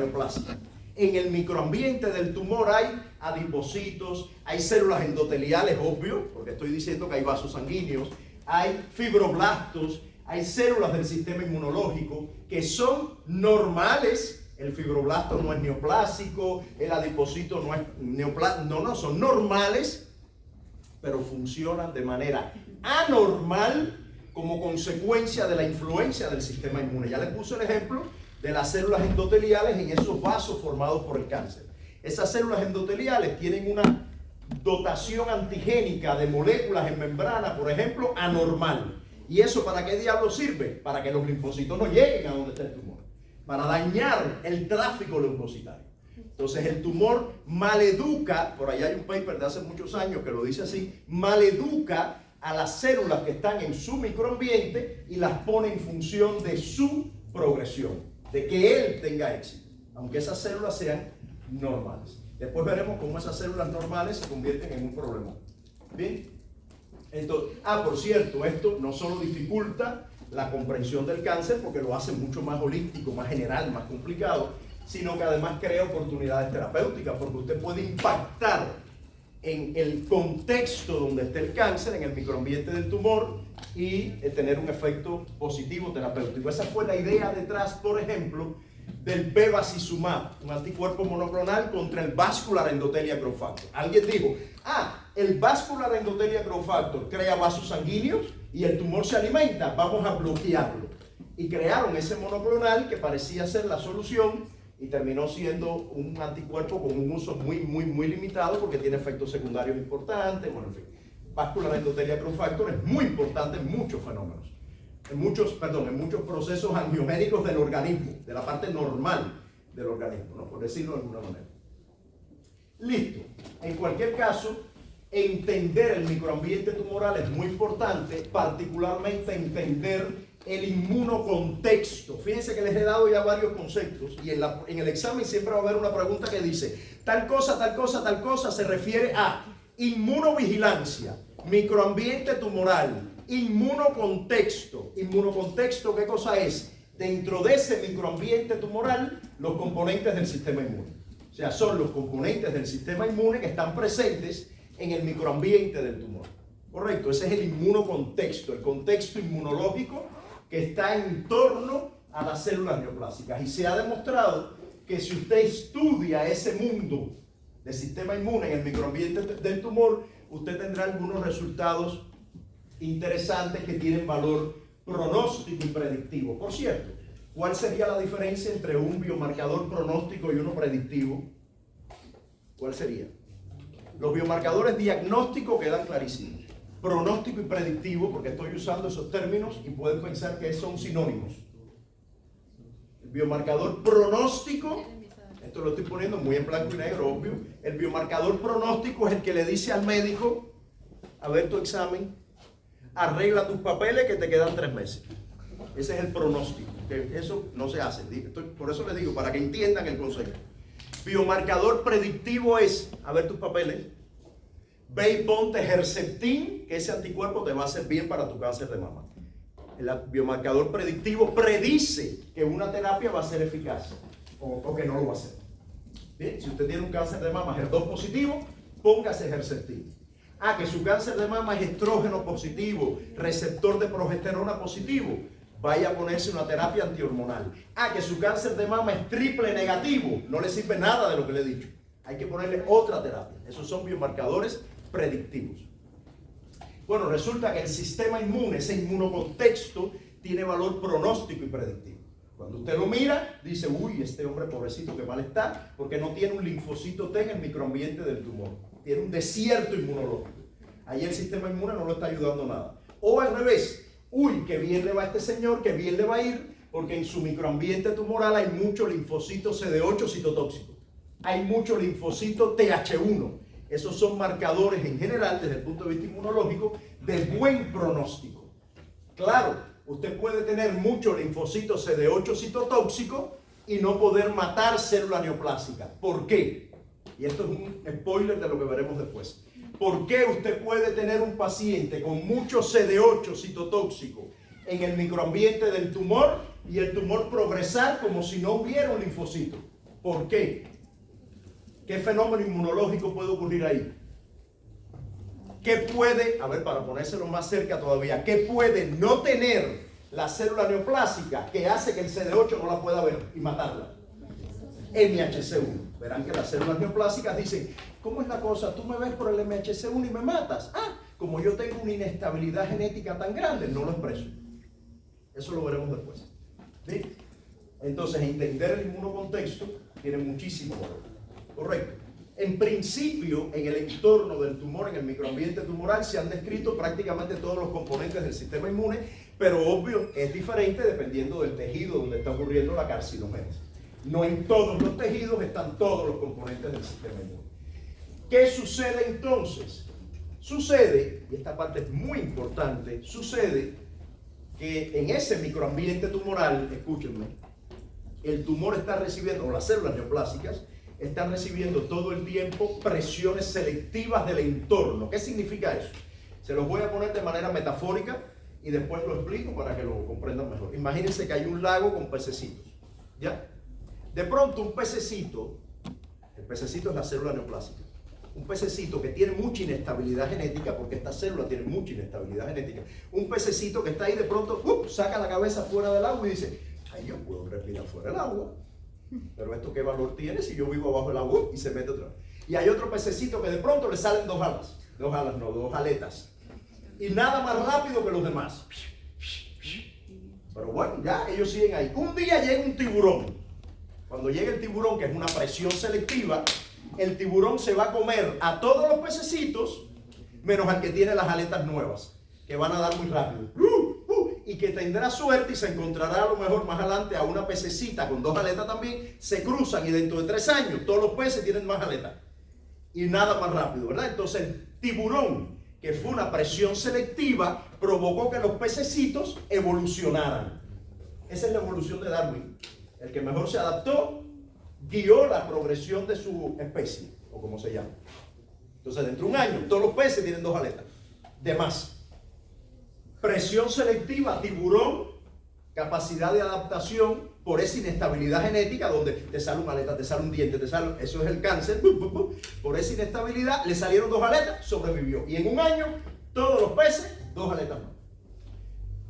neoplasia. En el microambiente del tumor hay adipocitos, hay células endoteliales, obvio, porque estoy diciendo que hay vasos sanguíneos, hay fibroblastos, hay células del sistema inmunológico que son normales. El fibroblasto no es neoplásico, el adipocito no es neoplásico, no, son normales, pero funcionan de manera anormal como consecuencia de la influencia del sistema inmune. Ya les puse el ejemplo de las células endoteliales en esos vasos formados por el cáncer. Esas células endoteliales tienen una dotación antigénica de moléculas en membrana, por ejemplo, anormal. ¿Y eso para qué diablos sirve? Para que los linfocitos no lleguen a donde está el tumor, para dañar el tráfico leucocitario. Entonces el tumor maleduca, por allá hay un paper de hace muchos años que lo dice así, maleduca a las células que están en su microambiente y las pone en función de su progresión, de que él tenga éxito, aunque esas células sean normales. Después veremos cómo esas células normales se convierten en un problema. ¿Bien? Entonces, por cierto, esto no solo dificulta la comprensión del cáncer, porque lo hace mucho más holístico, más general, más complicado, sino que además crea oportunidades terapéuticas, porque usted puede impactar en el contexto donde esté el cáncer, en el microambiente del tumor, y tener un efecto positivo terapéutico. Esa fue la idea detrás, por ejemplo, del bevacizumab, un anticuerpo monoclonal contra el vascular endothelial growth factor. Alguien dijo, el vascular endothelial growth factor crea vasos sanguíneos y el tumor se alimenta, vamos a bloquearlo. Y crearon ese monoclonal que parecía ser la solución y terminó siendo un anticuerpo con un uso muy limitado porque tiene efectos secundarios importantes. Bueno, en fin, vascular endothelial growth factor es muy importante en muchos fenómenos. En muchos procesos angiogénicos del organismo, de la parte normal del organismo, ¿no? Por decirlo de alguna manera. Listo. En cualquier caso, entender el microambiente tumoral es muy importante, particularmente entender el inmunocontexto. Fíjense que les he dado ya varios conceptos y en el examen siempre va a haber una pregunta que dice tal cosa se refiere a inmunovigilancia, microambiente tumoral, inmunocontexto. Inmunocontexto, ¿qué cosa es? Dentro de ese microambiente tumoral, los componentes del sistema inmune. O sea, son los componentes del sistema inmune que están presentes en el microambiente del tumor. Correcto, ese es el inmunocontexto, el contexto inmunológico que está en torno a las células neoplásicas. Y se ha demostrado que si usted estudia ese mundo del sistema inmune en el microambiente del tumor, usted tendrá algunos resultados interesantes que tienen valor pronóstico y predictivo. Por cierto, ¿cuál sería la diferencia entre un biomarcador pronóstico y uno predictivo? ¿Cuál sería? Los biomarcadores diagnósticos quedan clarísimos. Pronóstico y predictivo, porque estoy usando esos términos y pueden pensar que son sinónimos. El biomarcador pronóstico, esto lo estoy poniendo muy en blanco y negro, obvio. El biomarcador pronóstico es el que le dice al médico, a ver tu examen, arregla tus papeles que te quedan 3 meses. Ese es el pronóstico, que eso no se hace. Por eso les digo, para que entiendan el concepto. Biomarcador predictivo es, a ver tus papeles, ve y ponte Herceptin, que ese anticuerpo te va a hacer bien para tu cáncer de mama. El biomarcador predictivo predice que una terapia va a ser eficaz o que no lo va a ser. Bien, si usted tiene un cáncer de mama HER2 positivo, póngase Herceptin. Que su cáncer de mama es estrógeno positivo, receptor de progesterona positivo, vaya a ponerse una terapia antihormonal. Que su cáncer de mama es triple negativo, no le sirve nada de lo que le he dicho. Hay que ponerle otra terapia. Esos son biomarcadores predictivos. Bueno, resulta que el sistema inmune, ese inmunocontexto, tiene valor pronóstico y predictivo. Cuando usted lo mira, dice, uy, este hombre pobrecito, qué mal está, porque no tiene un linfocito T en el microambiente del tumor. Tiene un desierto inmunológico. Ahí el sistema inmune no lo está ayudando nada. O al revés, uy, qué bien le va a este señor, qué bien le va a ir, porque en su microambiente tumoral hay mucho linfocito CD8 citotóxico. Hay mucho linfocito TH1. Esos son marcadores en general, desde el punto de vista inmunológico, de buen pronóstico. Claro, usted puede tener mucho linfocito CD8 citotóxico y no poder matar célula neoplásica. ¿Por qué? Y esto es un spoiler de lo que veremos después. ¿Por qué usted puede tener un paciente con mucho CD8 citotóxico en el microambiente del tumor y el tumor progresar como si no hubiera un linfocito? ¿Por qué? ¿Qué fenómeno inmunológico puede ocurrir ahí? ¿Qué puede, a ver, para ponérselo más cerca todavía, qué puede no tener la célula neoplásica que hace que el CD8 no la pueda ver y matarla? MHC1. Verán que las células neoplásicas dicen, ¿cómo es la cosa? Tú me ves por el MHC1 y me matas. Ah, como yo tengo una inestabilidad genética tan grande, no lo expreso. Eso lo veremos después. ¿Sí? Entonces, entender el inmunocontexto tiene muchísimo valor. Correcto. En principio, en el entorno del tumor, en el microambiente tumoral, se han descrito prácticamente todos los componentes del sistema inmune, pero obvio, es diferente dependiendo del tejido donde está ocurriendo la carcinogénesis. No en todos los tejidos están todos los componentes del sistema inmune. ¿Qué sucede entonces? Sucede, y esta parte es muy importante, sucede que en ese microambiente tumoral, escúchenme, el tumor está recibiendo, o las células neoplásicas, están recibiendo todo el tiempo presiones selectivas del entorno. ¿Qué significa eso? Se los voy a poner de manera metafórica y después lo explico para que lo comprendan mejor. Imagínense que hay un lago con pececitos, ¿ya? De pronto un pececito, el pececito es la célula neoplásica, un pececito que tiene mucha inestabilidad genética, porque esta célula tiene mucha inestabilidad genética, un pececito que está ahí de pronto, saca la cabeza fuera del agua y dice, ay, yo puedo respirar fuera del agua, pero ¿esto qué valor tiene si yo vivo abajo del agua? Y se mete otra vez. Y hay otro pececito que de pronto le salen dos aletas, y nada más rápido que los demás. Pero bueno, ya ellos siguen ahí. Un día llega un tiburón. Cuando llega el tiburón, que es una presión selectiva, el tiburón se va a comer a todos los pececitos, menos al que tiene las aletas nuevas, que van a dar muy rápido. Y que tendrá suerte y se encontrará a lo mejor más adelante a una pececita con dos aletas también, se cruzan y dentro de 3 años todos los peces tienen más aletas. Y nada más rápido, ¿verdad? Entonces el tiburón, que fue una presión selectiva, provocó que los pececitos evolucionaran. Esa es la evolución de Darwin. El que mejor se adaptó, guió la progresión de su especie, o como se llama. Entonces, dentro de 1 año, todos los peces tienen 2 aletas. De más. Presión selectiva, tiburón, capacidad de adaptación por esa inestabilidad genética, donde te sale una aleta, te sale un diente, te sale, eso es el cáncer. Por esa inestabilidad, le salieron 2 aletas, sobrevivió. Y en 1 año, todos los peces, 2 aletas más.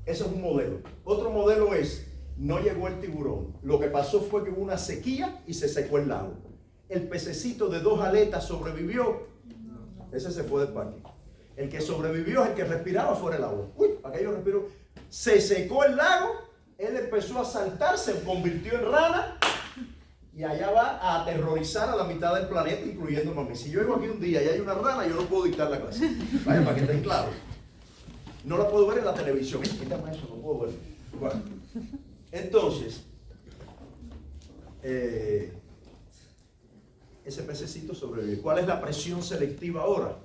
Ese es un modelo. Otro modelo es, no llegó el tiburón. Lo que pasó fue que hubo una sequía y se secó el lago. El pececito de 2 aletas sobrevivió. Ese se fue del parque. El que sobrevivió es el que respiraba fuera del agua. Uy, aquello respiró. Se secó el lago, él empezó a saltar, se convirtió en rana y allá va a aterrorizar a la mitad del planeta, incluyéndome a mí. Si yo llego aquí un día y hay una rana, yo no puedo dictar la clase. Vaya, para que estén claros. No la puedo ver en la televisión. Quítame eso, no puedo ver. Bueno, entonces, ese pececito sobrevive. ¿Cuál es la presión selectiva ahora?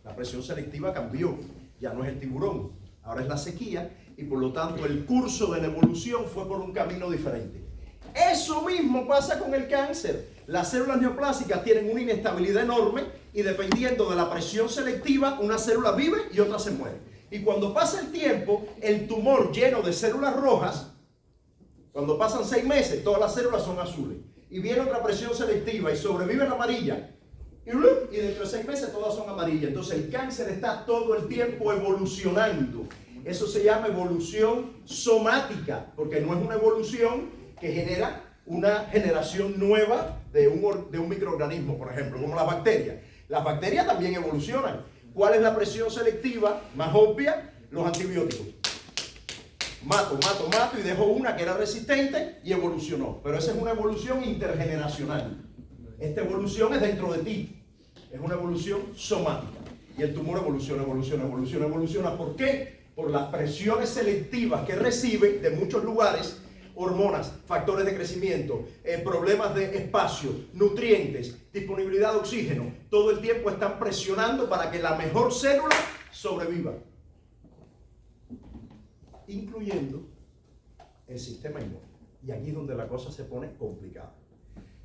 La presión selectiva cambió, ya no es el tiburón, ahora es la sequía y por lo tanto el curso de la evolución fue por un camino diferente. Eso mismo pasa con el cáncer. Las células neoplásicas tienen una inestabilidad enorme y dependiendo de la presión selectiva, una célula vive y otra se muere. Y cuando pasa el tiempo, el tumor lleno de células rojas, cuando pasan 6 meses, todas las células son azules. Y viene otra presión selectiva y sobrevive la amarilla. Y dentro de 6 meses todas son amarillas. Entonces el cáncer está todo el tiempo evolucionando. Eso se llama evolución somática, porque no es una evolución que genera una generación nueva de un microorganismo, por ejemplo, como las bacterias. Las bacterias también evolucionan. ¿Cuál es la presión selectiva más obvia? Los antibióticos. Mato y dejo una que era resistente y evolucionó. Pero esa es una evolución intergeneracional. Esta evolución es dentro de ti. Es una evolución somática. Y el tumor evoluciona. ¿Por qué? Por las presiones selectivas que recibe de muchos lugares, hormonas, factores de crecimiento, problemas de espacio, nutrientes, disponibilidad de oxígeno. Todo el tiempo están presionando para que la mejor célula sobreviva. Incluyendo el sistema inmune. Y aquí es donde la cosa se pone complicada.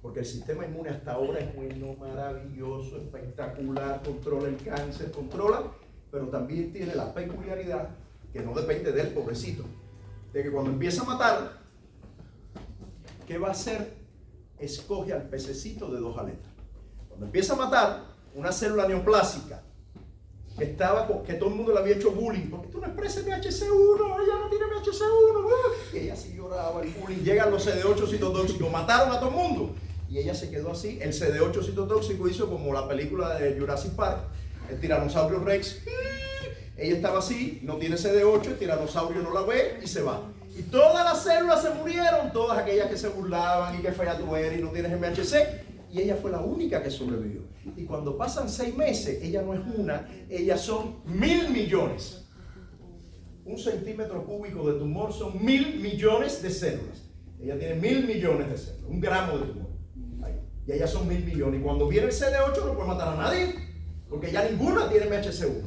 Porque el sistema inmune hasta ahora es bueno, maravilloso, espectacular, controla el cáncer, pero también tiene la peculiaridad, que no depende del pobrecito, de que cuando empieza a matar, ¿qué va a hacer escoge al pececito de 2 aletas. Cuando empieza a matar una célula neoplásica que todo el mundo le había hecho bullying, porque tú no expresas MHC1, ella no tiene MHC1, y ella sí lloraba el bullying, llegan los CD8 citotóxicos, mataron a todo el mundo, y ella se quedó así. El CD8 citotóxico hizo como la película de Jurassic Park, el tiranosaurio Rex, ella estaba así, no tiene CD8, el tiranosaurio no la ve y se va. Y todas las células se murieron, todas aquellas que se burlaban y que fea tú eres y no tienes MHC, y ella fue la única que sobrevivió. Y cuando pasan 6 meses, ella no es una, ellas son 1000 millones. 1 centímetro cúbico de tumor son 1000 millones de células. Ella tiene 1000 millones de células, 1 gramo de tumor. Ahí. Y ellas son 1000 millones. Y cuando viene el CD8 no puede matar a nadie, porque ya ninguna tiene MHC1.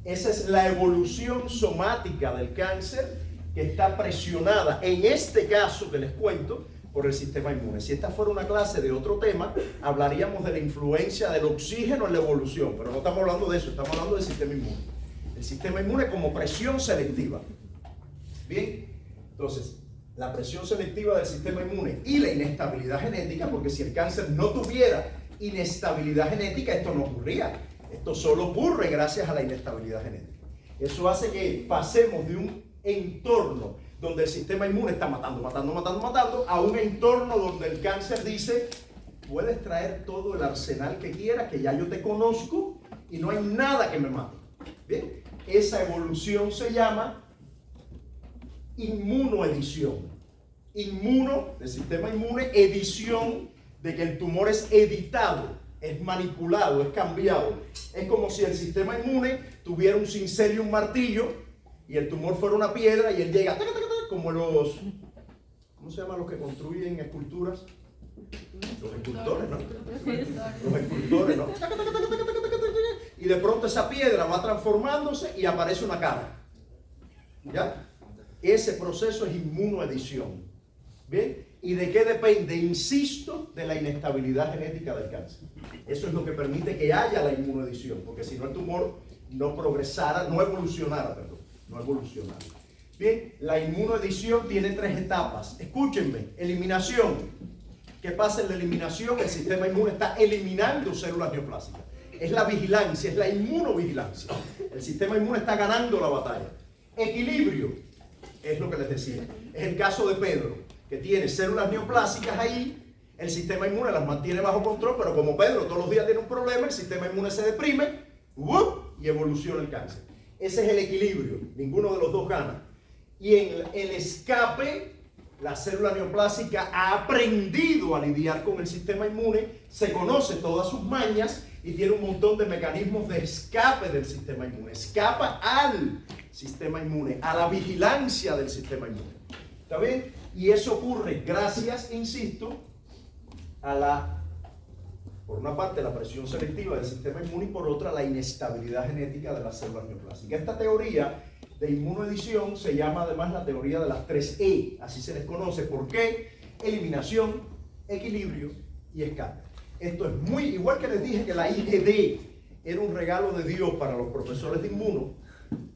Esa es la evolución somática del cáncer, que está presionada, en este caso que les cuento, por el sistema inmune. Si esta fuera una clase de otro tema, hablaríamos de la influencia del oxígeno en la evolución, pero no estamos hablando de eso, estamos hablando del sistema inmune. El sistema inmune como presión selectiva. Bien, entonces, la presión selectiva del sistema inmune y la inestabilidad genética, porque si el cáncer no tuviera inestabilidad genética, esto no ocurría. Esto solo ocurre gracias a la inestabilidad genética. Eso hace que pasemos de un entorno donde el sistema inmune está matando, a un entorno donde el cáncer dice: puedes traer todo el arsenal que quieras, que ya yo te conozco y no hay nada que me mate. Bien, esa evolución se llama inmunoedición. Inmuno, del sistema inmune, edición, de que el tumor es editado, es manipulado, es cambiado. Es como si el sistema inmune tuviera un cincel y un martillo y el tumor fuera una piedra y él llega, como los, ¿cómo se llaman los que construyen esculturas? Los escultores, ¿no? Los escultores, ¿no? Y de pronto esa piedra va transformándose y aparece una cara. ¿Ya? Ese proceso es inmunoedición. ¿Bien? ¿Y de qué depende? Insisto, de la inestabilidad genética del cáncer. Eso es lo que permite que haya la inmunoedición, porque si no el tumor no progresara, no evolucionara. Bien, la inmunoedición tiene 3 etapas. Escúchenme, eliminación. ¿Qué pasa en la eliminación? El sistema inmune está eliminando células neoplásicas. Es la vigilancia, es la inmunovigilancia. El sistema inmune está ganando la batalla. Equilibrio, es lo que les decía. Es el caso de Pedro, que tiene células neoplásicas ahí, el sistema inmune las mantiene bajo control, pero como Pedro todos los días tiene un problema, el sistema inmune se deprime y evoluciona el cáncer. Ese es el equilibrio, ninguno de los dos gana. Y en el escape, la célula neoplásica ha aprendido a lidiar con el sistema inmune, se conoce todas sus mañas y tiene un montón de mecanismos de escape del sistema inmune. Escapa al sistema inmune, a la vigilancia del sistema inmune. ¿Está bien? Y eso ocurre gracias, insisto, a por una parte, la presión selectiva del sistema inmune y por otra, la inestabilidad genética de las células neoplásicas. Esta teoría de inmunoedición se llama además la teoría de las 3E, así se les conoce. ¿Por qué? Eliminación, equilibrio y escape. Esto es muy, igual que les dije que la IgD era un regalo de Dios para los profesores de inmuno,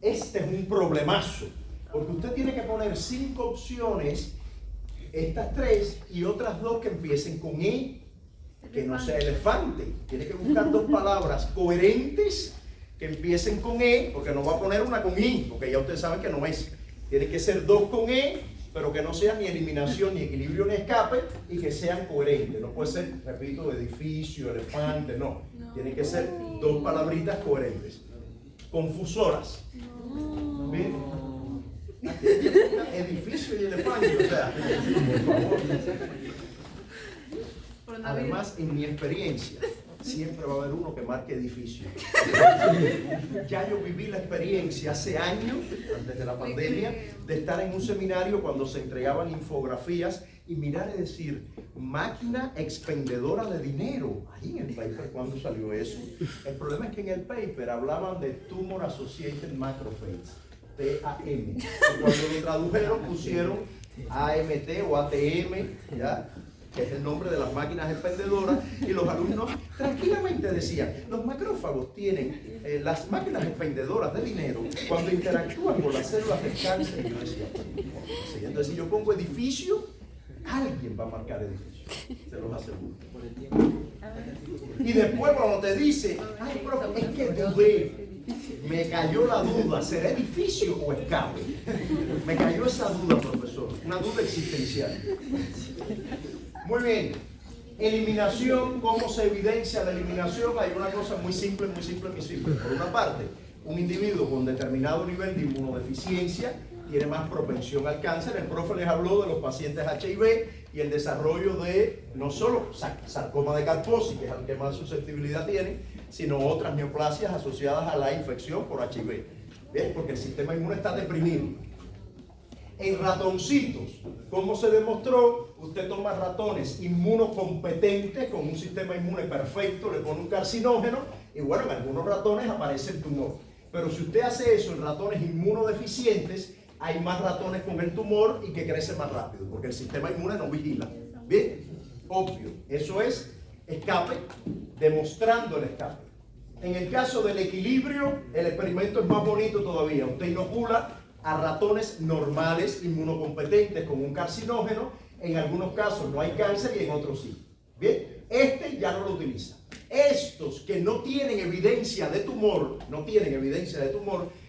este es un problemazo, porque usted tiene que poner 5 opciones, estas 3 y otras 2 que empiecen con E, que no sea elefante. Tiene que buscar 2 palabras coherentes que empiecen con E, porque no va a poner una con I, porque ya ustedes saben que no es. Tiene que ser 2 con E, pero que no sean ni eliminación, ni equilibrio, ni escape, y que sean coherentes. No puede ser, repito, edificio, elefante, no. Tiene que ser 2 palabritas coherentes. Confusoras. ¿Bien? Edificio y elefante, o sea, por favor. Además, en mi experiencia, siempre va a haber uno que marque edificio. Ya yo viví la experiencia hace años, antes de la pandemia, de estar en un seminario cuando se entregaban infografías y mirar y decir, máquina expendedora de dinero. Ahí en el paper, ¿cuándo salió eso? El problema es que en el paper hablaban de Tumor Associated Macrophages, TAM. Y cuando lo tradujeron pusieron AMT o ATM, ¿ya? Que es el nombre de las máquinas expendedoras, y los alumnos tranquilamente decían, los macrófagos tienen las máquinas expendedoras de dinero cuando interactúan con las células del cáncer. Y yo decía, entonces si yo pongo edificio, alguien va a marcar edificio, se los aseguro. Y después cuando te dice, ay, profe, es que dudé, me cayó la duda, ¿será edificio o escape? Me cayó esa duda, profesor, una duda existencial. Muy bien, eliminación, ¿cómo se evidencia la eliminación? Hay una cosa muy simple, muy simple, muy simple. Por una parte, un individuo con determinado nivel de inmunodeficiencia tiene más propensión al cáncer. El profe les habló de los pacientes HIV y el desarrollo de no solo sarcoma de Kaposi, que es el que más susceptibilidad tiene, sino otras neoplasias asociadas a la infección por HIV. ¿Bien? Porque el sistema inmune está deprimido. En ratoncitos, ¿cómo se demostró? Usted toma ratones inmunocompetentes con un sistema inmune perfecto, le pone un carcinógeno y bueno, en algunos ratones aparece el tumor. Pero si usted hace eso en ratones inmunodeficientes, hay más ratones con el tumor y que crece más rápido, porque el sistema inmune no vigila. ¿Bien? Obvio. Eso es escape, demostrando el escape. En el caso del equilibrio, el experimento es más bonito todavía. Usted inocula a ratones normales, inmunocompetentes, con un carcinógeno. En algunos casos no hay cáncer y en otros sí. ¿Bien? Este ya no lo utiliza. Estos que no tienen evidencia de tumor,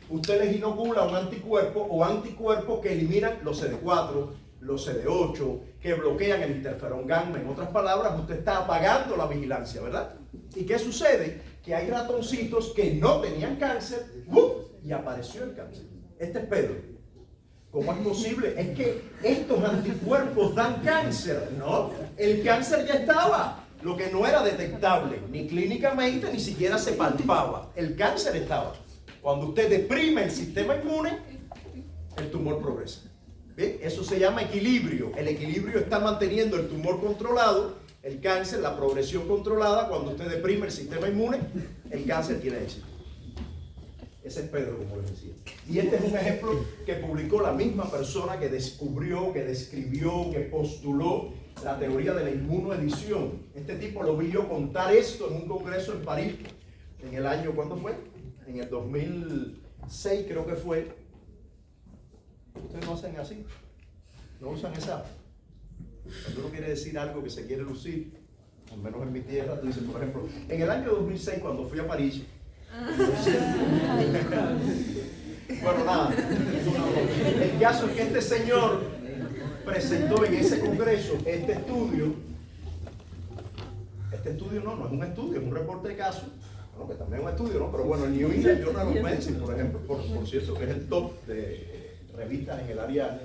usted les inocula un anticuerpo o anticuerpos que eliminan los CD4, los CD8, que bloquean el interferón gamma. En otras palabras, usted está apagando la vigilancia, ¿verdad? ¿Y qué sucede? Que hay ratoncitos que no tenían cáncer y apareció el cáncer. Este es Pedro. ¿Cómo es posible? Es que estos anticuerpos dan cáncer. No, el cáncer ya estaba. Lo que no era detectable, ni clínicamente, ni siquiera se palpaba. El cáncer estaba. Cuando usted deprime el sistema inmune, el tumor progresa. ¿Bien? Eso se llama equilibrio. El equilibrio está manteniendo el tumor controlado, el cáncer, la progresión controlada. Cuando usted deprime el sistema inmune, el cáncer tiene éxito. Ese es Pedro, como les decía. Y este es un ejemplo que publicó la misma persona que descubrió, que describió, que postuló la teoría de la inmunoedición. Este tipo lo vi yo contar esto en un congreso en París, en el año, ¿cuándo fue? En el 2006 creo que fue. Ustedes no hacen así, no usan esa. Cuando uno quiere decir algo que se quiere lucir, al menos en mi tierra, tú dices, por ejemplo, en el año 2006 cuando fui a París, bueno, nada, el caso es que este señor presentó en ese congreso este estudio no es un estudio, es un reporte de caso, bueno, que también es un estudio, ¿no? Pero bueno, el New England Journal of Medicine, por ejemplo, por cierto, que es el top de revistas en el área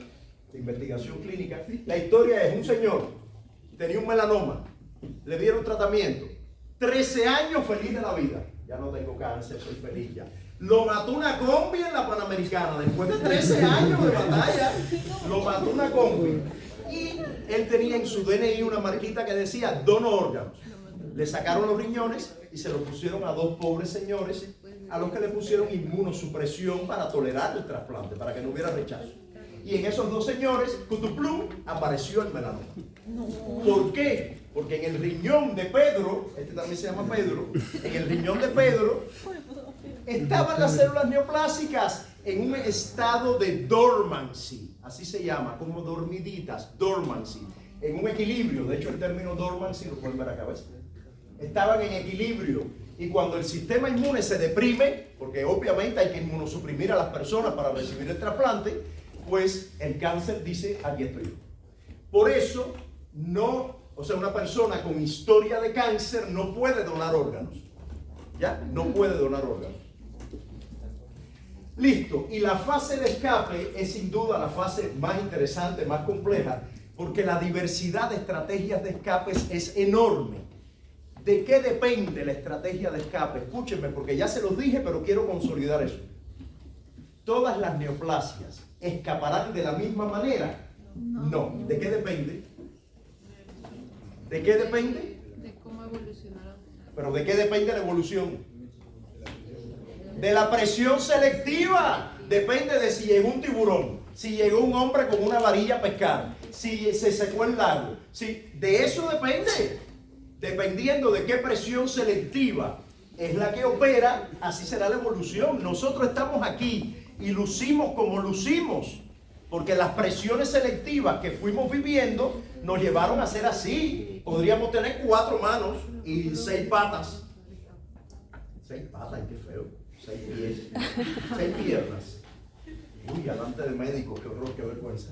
de investigación clínica. La historia es un señor, tenía un melanoma, le dieron tratamiento, 13 años feliz de la vida. Ya no tengo cáncer, soy feliz ya. Lo mató una combi en la Panamericana, después de 13 años de batalla, lo mató una combi. Y él tenía en su DNI una marquita que decía, dono órganos. Le sacaron los riñones y se lo pusieron a dos pobres señores, a los que le pusieron inmunosupresión para tolerar el trasplante, para que no hubiera rechazo. Y en esos dos señores, cutuplum, apareció el melanoma. ¿Por qué? Porque en el riñón de Pedro, este también se llama Pedro, en el riñón de Pedro estaban las células neoplásicas en un estado de dormancy, así se llama, como dormiditas, dormancy, en un equilibrio. De hecho, el término dormancy lo pueden ver acá, ¿ves? Estaban en equilibrio. Y cuando el sistema inmune se deprime, porque obviamente hay que inmunosuprimir a las personas para recibir el trasplante, pues el cáncer dice, aquí estoy yo. Por eso, una persona con historia de cáncer no puede donar órganos. ¿Ya? No puede donar órganos. Listo. Y la fase de escape es sin duda la fase más interesante, más compleja, porque la diversidad de estrategias de escape es enorme. ¿De qué depende la estrategia de escape? Escúchenme, porque ya se los dije, pero quiero consolidar eso. ¿Todas las neoplasias escaparán de la misma manera? No. ¿De qué depende? ¿De qué depende? De cómo evolucionaron. ¿Pero de qué depende la evolución? De la presión selectiva. Depende de si llegó un tiburón, si llegó un hombre con una varilla a pescar, si se secó el lago. De eso depende. Dependiendo de qué presión selectiva es la que opera, así será la evolución. Nosotros estamos aquí y lucimos como lucimos Porque las presiones selectivas que fuimos viviendo nos llevaron a ser así. Podríamos tener 4 manos y 6 patas. 6 patas, qué feo. 6 pies. 6 piernas. Uy, delante de médicos, qué horror, qué vergüenza.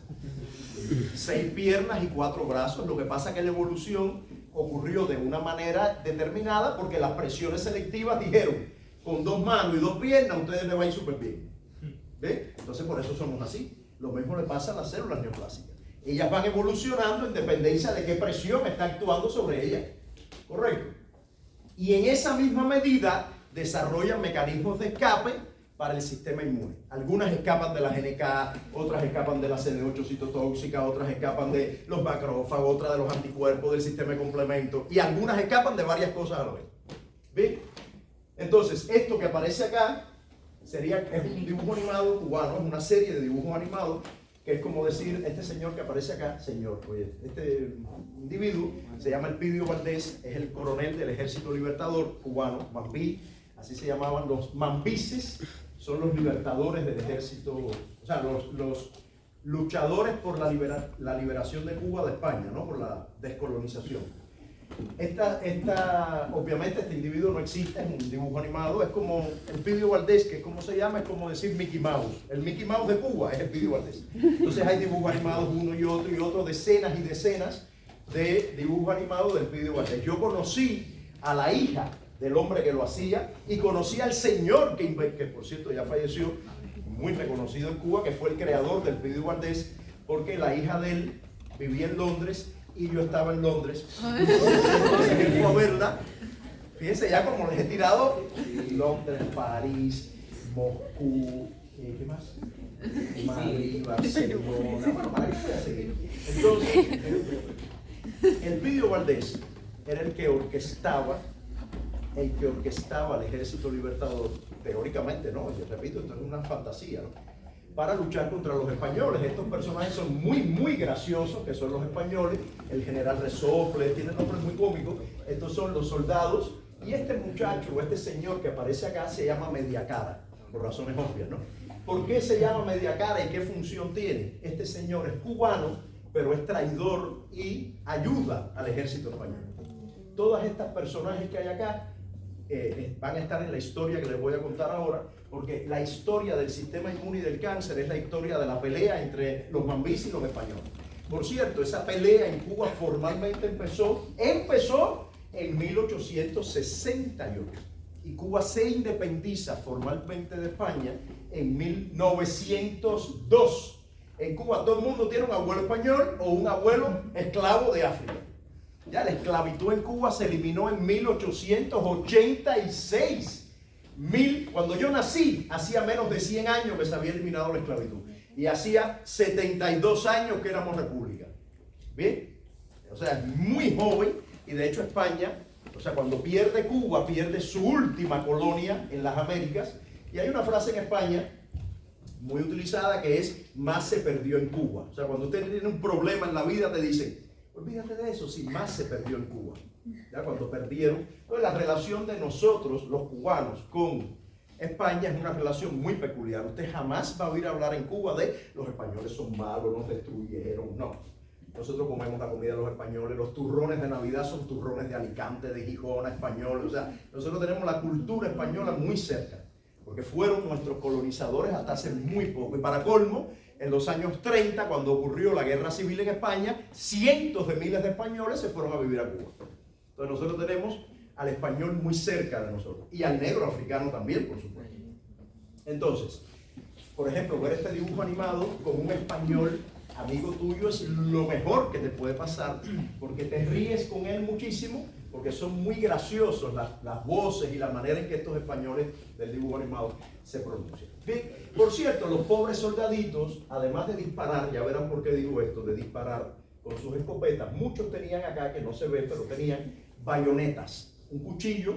6 piernas y 4 brazos. Lo que pasa es que la evolución ocurrió de una manera determinada porque las presiones selectivas dijeron, con 2 manos y 2 piernas ustedes le va a ir súper bien. ¿Ve? Entonces por eso somos así. Lo mismo le pasa a las células neoplásicas. Ellas van evolucionando en dependencia de qué presión está actuando sobre ellas. ¿Correcto? Y en esa misma medida desarrollan mecanismos de escape para el sistema inmune. Algunas escapan de la GNK, otras escapan de la CD8 citotóxica, otras escapan de los macrófagos, otras de los anticuerpos del sistema de complemento, y algunas escapan de varias cosas a la vez. ¿Bien? Entonces, esto que aparece acá es un dibujo animado cubano, es una serie de dibujos animados, que es como decir, este señor que aparece acá, este individuo se llama Elpidio Valdés, es el coronel del Ejército Libertador cubano, Mambí, así se llamaban los mambises, son los libertadores del ejército, o sea, los luchadores por la liberación de Cuba de España, ¿no? Por la descolonización. Obviamente este individuo no existe, es un dibujo animado, es como Elpidio Valdés, que es como se llama, es como decir Mickey Mouse. El Mickey Mouse de Cuba es Elpidio Valdés. Entonces hay dibujos animados uno y otro, decenas y decenas de dibujos animados de Elpidio Valdés. Yo conocí a la hija del hombre que lo hacía y conocí al señor que por cierto ya falleció, muy reconocido en Cuba, que fue el creador del Elpidio Valdés, porque la hija de él vivía en Londres y yo estaba en Londres. Entonces él fue a verla. Fíjense, ya como les he tirado, Londres, París, Moscú, ¿qué más? Madrid, Barcelona. Bueno, para que voy a seguir. Entonces, Elpidio Valdés era el que orquestaba al Ejército Libertador, teóricamente, ¿no? Yo repito, esto es una fantasía, ¿no? Para luchar contra los españoles. Estos personajes son muy graciosos, que son los españoles. El general Resople, tiene nombres muy cómicos. Estos son los soldados. Y este muchacho, o este señor que aparece acá, se llama Mediacara, por razones obvias, ¿no? ¿Por qué se llama Mediacara y qué función tiene? Este señor es cubano, pero es traidor y ayuda al ejército español. Todas estas personajes que hay acá van a estar en la historia que les voy a contar ahora, porque la historia del sistema inmune y del cáncer es la historia de la pelea entre los mambis y los españoles. Por cierto, esa pelea en Cuba formalmente empezó en 1868 y Cuba se independiza formalmente de España en 1902. En Cuba todo el mundo tiene un abuelo español o un abuelo esclavo de África. Ya la esclavitud en Cuba se eliminó en 1886. Cuando yo nací, hacía menos de 100 años que se había eliminado la esclavitud. Y hacía 72 años que éramos república. ¿Bien? O sea, muy joven. Y de hecho España, o sea, cuando pierde Cuba, pierde su última colonia en las Américas. Y hay una frase en España muy utilizada que es, más se perdió en Cuba. O sea, cuando usted tiene un problema en la vida, te dicen, olvídate de eso, si más se perdió en Cuba. Ya cuando perdieron, pues la relación de nosotros, los cubanos, con España es una relación muy peculiar. Usted jamás va a oír hablar en Cuba de los españoles son malos, nos destruyeron. No. Nosotros comemos la comida de los españoles, los turrones de Navidad son turrones de Alicante, de Gijón, españoles. O sea, nosotros tenemos la cultura española muy cerca, porque fueron nuestros colonizadores hasta hace muy poco. Y para colmo, en los años 30, cuando ocurrió la guerra civil en España, cientos de miles de españoles se fueron a vivir a Cuba. Entonces nosotros tenemos al español muy cerca de nosotros y al negro africano también, por supuesto. Entonces, por ejemplo, ver este dibujo animado con un español amigo tuyo es lo mejor que te puede pasar, porque te ríes con él muchísimo, porque son muy graciosos las voces y la manera en que estos españoles del dibujo animado se pronuncian. Bien, por cierto, los pobres soldaditos, además de disparar, ya verán por qué digo esto, de disparar con sus escopetas, muchos tenían acá, que no se ve, pero tenían bayonetas, un cuchillo,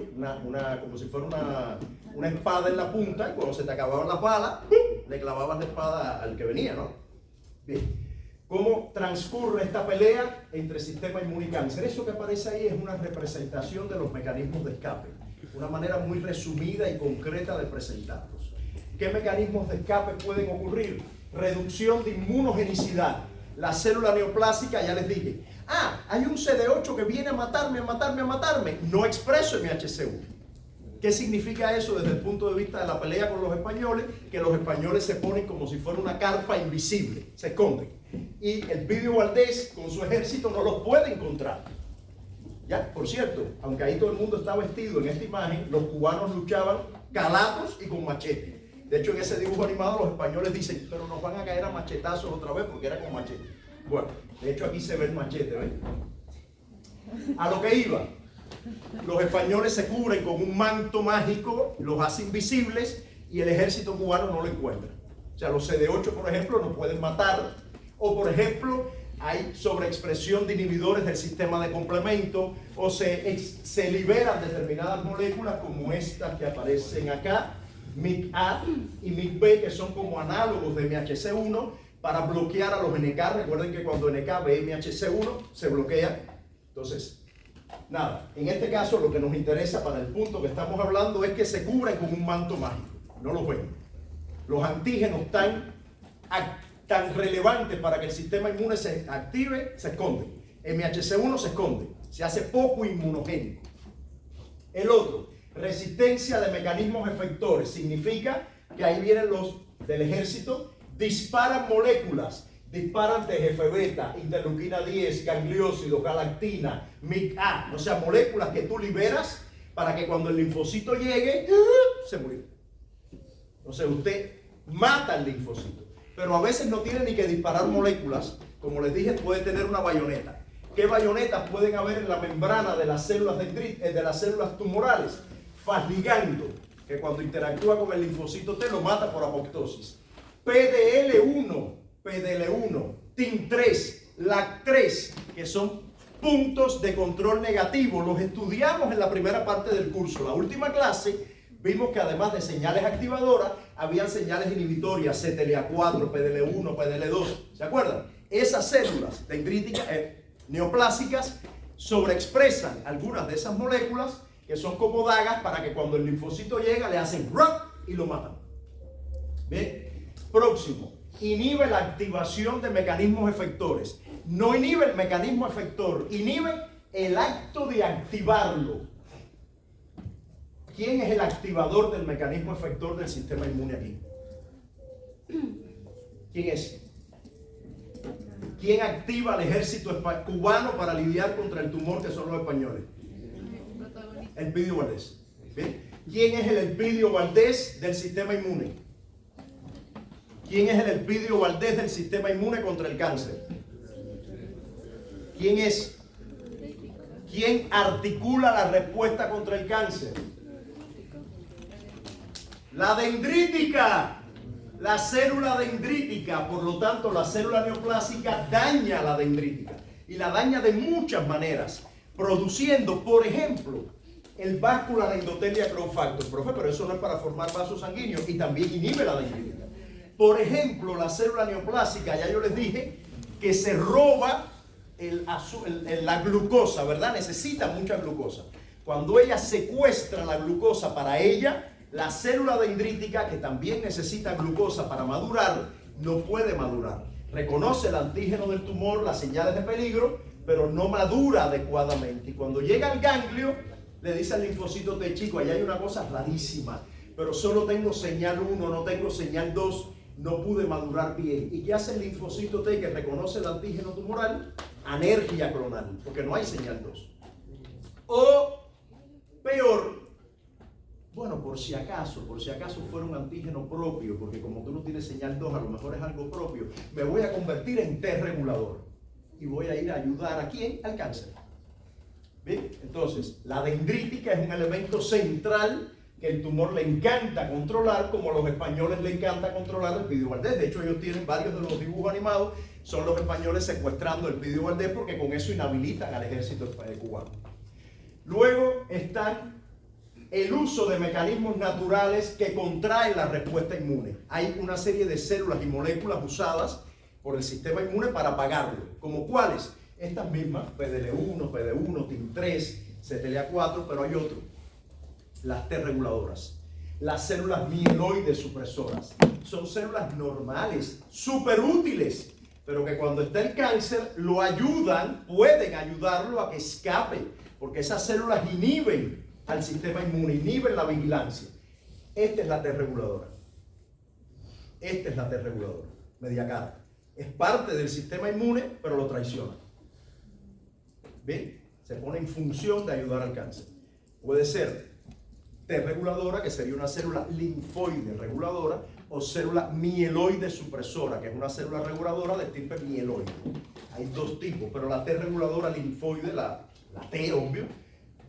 como si fuera una espada en la punta, y cuando se te acababan las balas, le clavabas la espada al que venía, ¿no? Bien, ¿cómo transcurre esta pelea entre sistema inmune y cáncer? Eso que aparece ahí es una representación de los mecanismos de escape, una manera muy resumida y concreta de presentarlos. ¿Qué mecanismos de escape pueden ocurrir? reducción de inmunogenicidad. La célula neoplásica, ya les dije, hay un CD8 que viene a matarme, no expreso MHC1. ¿Qué significa eso desde el punto de vista de la pelea con los españoles? Que los españoles se ponen como si fuera una carpa invisible, se esconden. Y el Pidio Valdés con su ejército no los puede encontrar. Ya, por cierto, aunque ahí todo el mundo está vestido en esta imagen, los cubanos luchaban calados y con machete. De hecho, en ese dibujo animado los españoles dicen, pero nos van a caer a machetazos otra vez porque era con machete. Bueno, de hecho aquí se ve el machete, ¿ven? A lo que iba. Los españoles se cubren con un manto mágico, los hace invisibles y el ejército cubano no lo encuentra. O sea, los CD8, por ejemplo, no pueden matar. O, por ejemplo, hay sobreexpresión de inhibidores del sistema de complemento o se liberan determinadas moléculas como estas que aparecen acá, MIC-A y MIC-B, que son como análogos de MHC1 para bloquear a los NK. Recuerden que cuando NK ve MHC1 se bloquea. Entonces, nada, en este caso lo que nos interesa para el punto que estamos hablando es que se cubren con un manto mágico. No los ven. Los antígenos tan relevantes para que el sistema inmune se active, se esconden. MHC1 se esconde, se hace poco inmunogénico. El otro, resistencia de mecanismos efectores, significa que ahí vienen los del ejército, disparan moléculas, disparan TGF-beta, interleuquina 10, gangliósidos, galactina, MIC-A, o sea, moléculas que tú liberas para que cuando el linfocito llegue, se murió. O sea, usted mata el linfocito, pero a veces no tiene ni que disparar moléculas, como les dije, puede tener una bayoneta. ¿Qué bayonetas pueden haber en la membrana de las células de las células tumorales? Fasligando, que cuando interactúa con el linfocito T lo mata por apoptosis. PDL1, TIM3, LAC3, que son puntos de control negativo. Los estudiamos en la primera parte del curso. La última clase vimos que además de señales activadoras, habían señales inhibitorias, CTLA4, PDL1, PDL2. ¿Se acuerdan? Esas células dendríticas, neoplásicas sobreexpresan algunas de esas moléculas que son como dagas para que cuando el linfocito llega le hacen ¡rup! Y lo matan. Bien, próximo, inhibe la activación de mecanismos efectores. No inhibe el mecanismo efector, inhibe el acto de activarlo. ¿Quién es el activador del mecanismo efector del sistema inmune aquí? ¿Quién es? ¿Quién activa al ejército cubano para lidiar contra el tumor que son los españoles? El Pidio Valdés. ¿Bien? ¿Quién es el Elpidio Valdés del sistema inmune? ¿Quién es el Elpidio Valdés del sistema inmune contra el cáncer? ¿Quién es? ¿Quién articula la respuesta contra el cáncer? La dendrítica. La célula dendrítica, por lo tanto, la célula neoplásica daña la dendrítica y la daña de muchas maneras, produciendo, por ejemplo, el vascular endothelia growth factor. Profe, pero eso no es para formar vasos sanguíneos y también inhibe la dendrítica. Por ejemplo, la célula neoplásica, ya yo les dije, que se roba la glucosa, ¿verdad? Necesita mucha glucosa. Cuando ella secuestra la glucosa para ella, la célula dendrítica, que también necesita glucosa para madurar, no puede madurar. Reconoce el antígeno del tumor, las señales de peligro, pero no madura adecuadamente. Y cuando llega al ganglio, le dice al linfocito T, chico, allá hay una cosa rarísima, pero solo tengo señal 1, no tengo señal 2, no pude madurar bien. ¿Y qué hace el linfocito T que reconoce el antígeno tumoral? Anergia clonal, porque no hay señal 2. O peor, bueno, por si acaso fuera un antígeno propio, porque como tú no tienes señal 2, a lo mejor es algo propio, me voy a convertir en T regulador y voy a ir a ayudar ¿a quién? Al cáncer. ¿Bien? Entonces, la dendrítica es un elemento central que el tumor le encanta controlar, como a los españoles le encanta controlar el Pidio Valdés. De hecho, ellos tienen varios de los dibujos animados, son los españoles secuestrando el Pidio Valdés porque con eso inhabilitan al ejército cubano. Luego están el uso de mecanismos naturales que contraen la respuesta inmune. Hay una serie de células y moléculas usadas por el sistema inmune para apagarlo. ¿Como cuáles? Estas mismas, PDL1, PD1, TIM3, CTLA4, pero hay otro. Las T reguladoras. las células mieloides supresoras. Son células normales, súper útiles, pero que cuando está el cáncer lo ayudan, pueden ayudarlo a que escape, porque esas células inhiben al sistema inmune, inhiben la vigilancia. Esta es la T reguladora. Esta es la T reguladora, Mediacar. Es parte del sistema inmune, pero lo traiciona. ¿Bien? Se pone en función de ayudar al cáncer. Puede ser T reguladora, que sería una célula linfoide reguladora, o célula mieloide supresora, que es una célula reguladora de tipo mieloide. Hay dos tipos, pero la T reguladora linfoide, la T, obvio,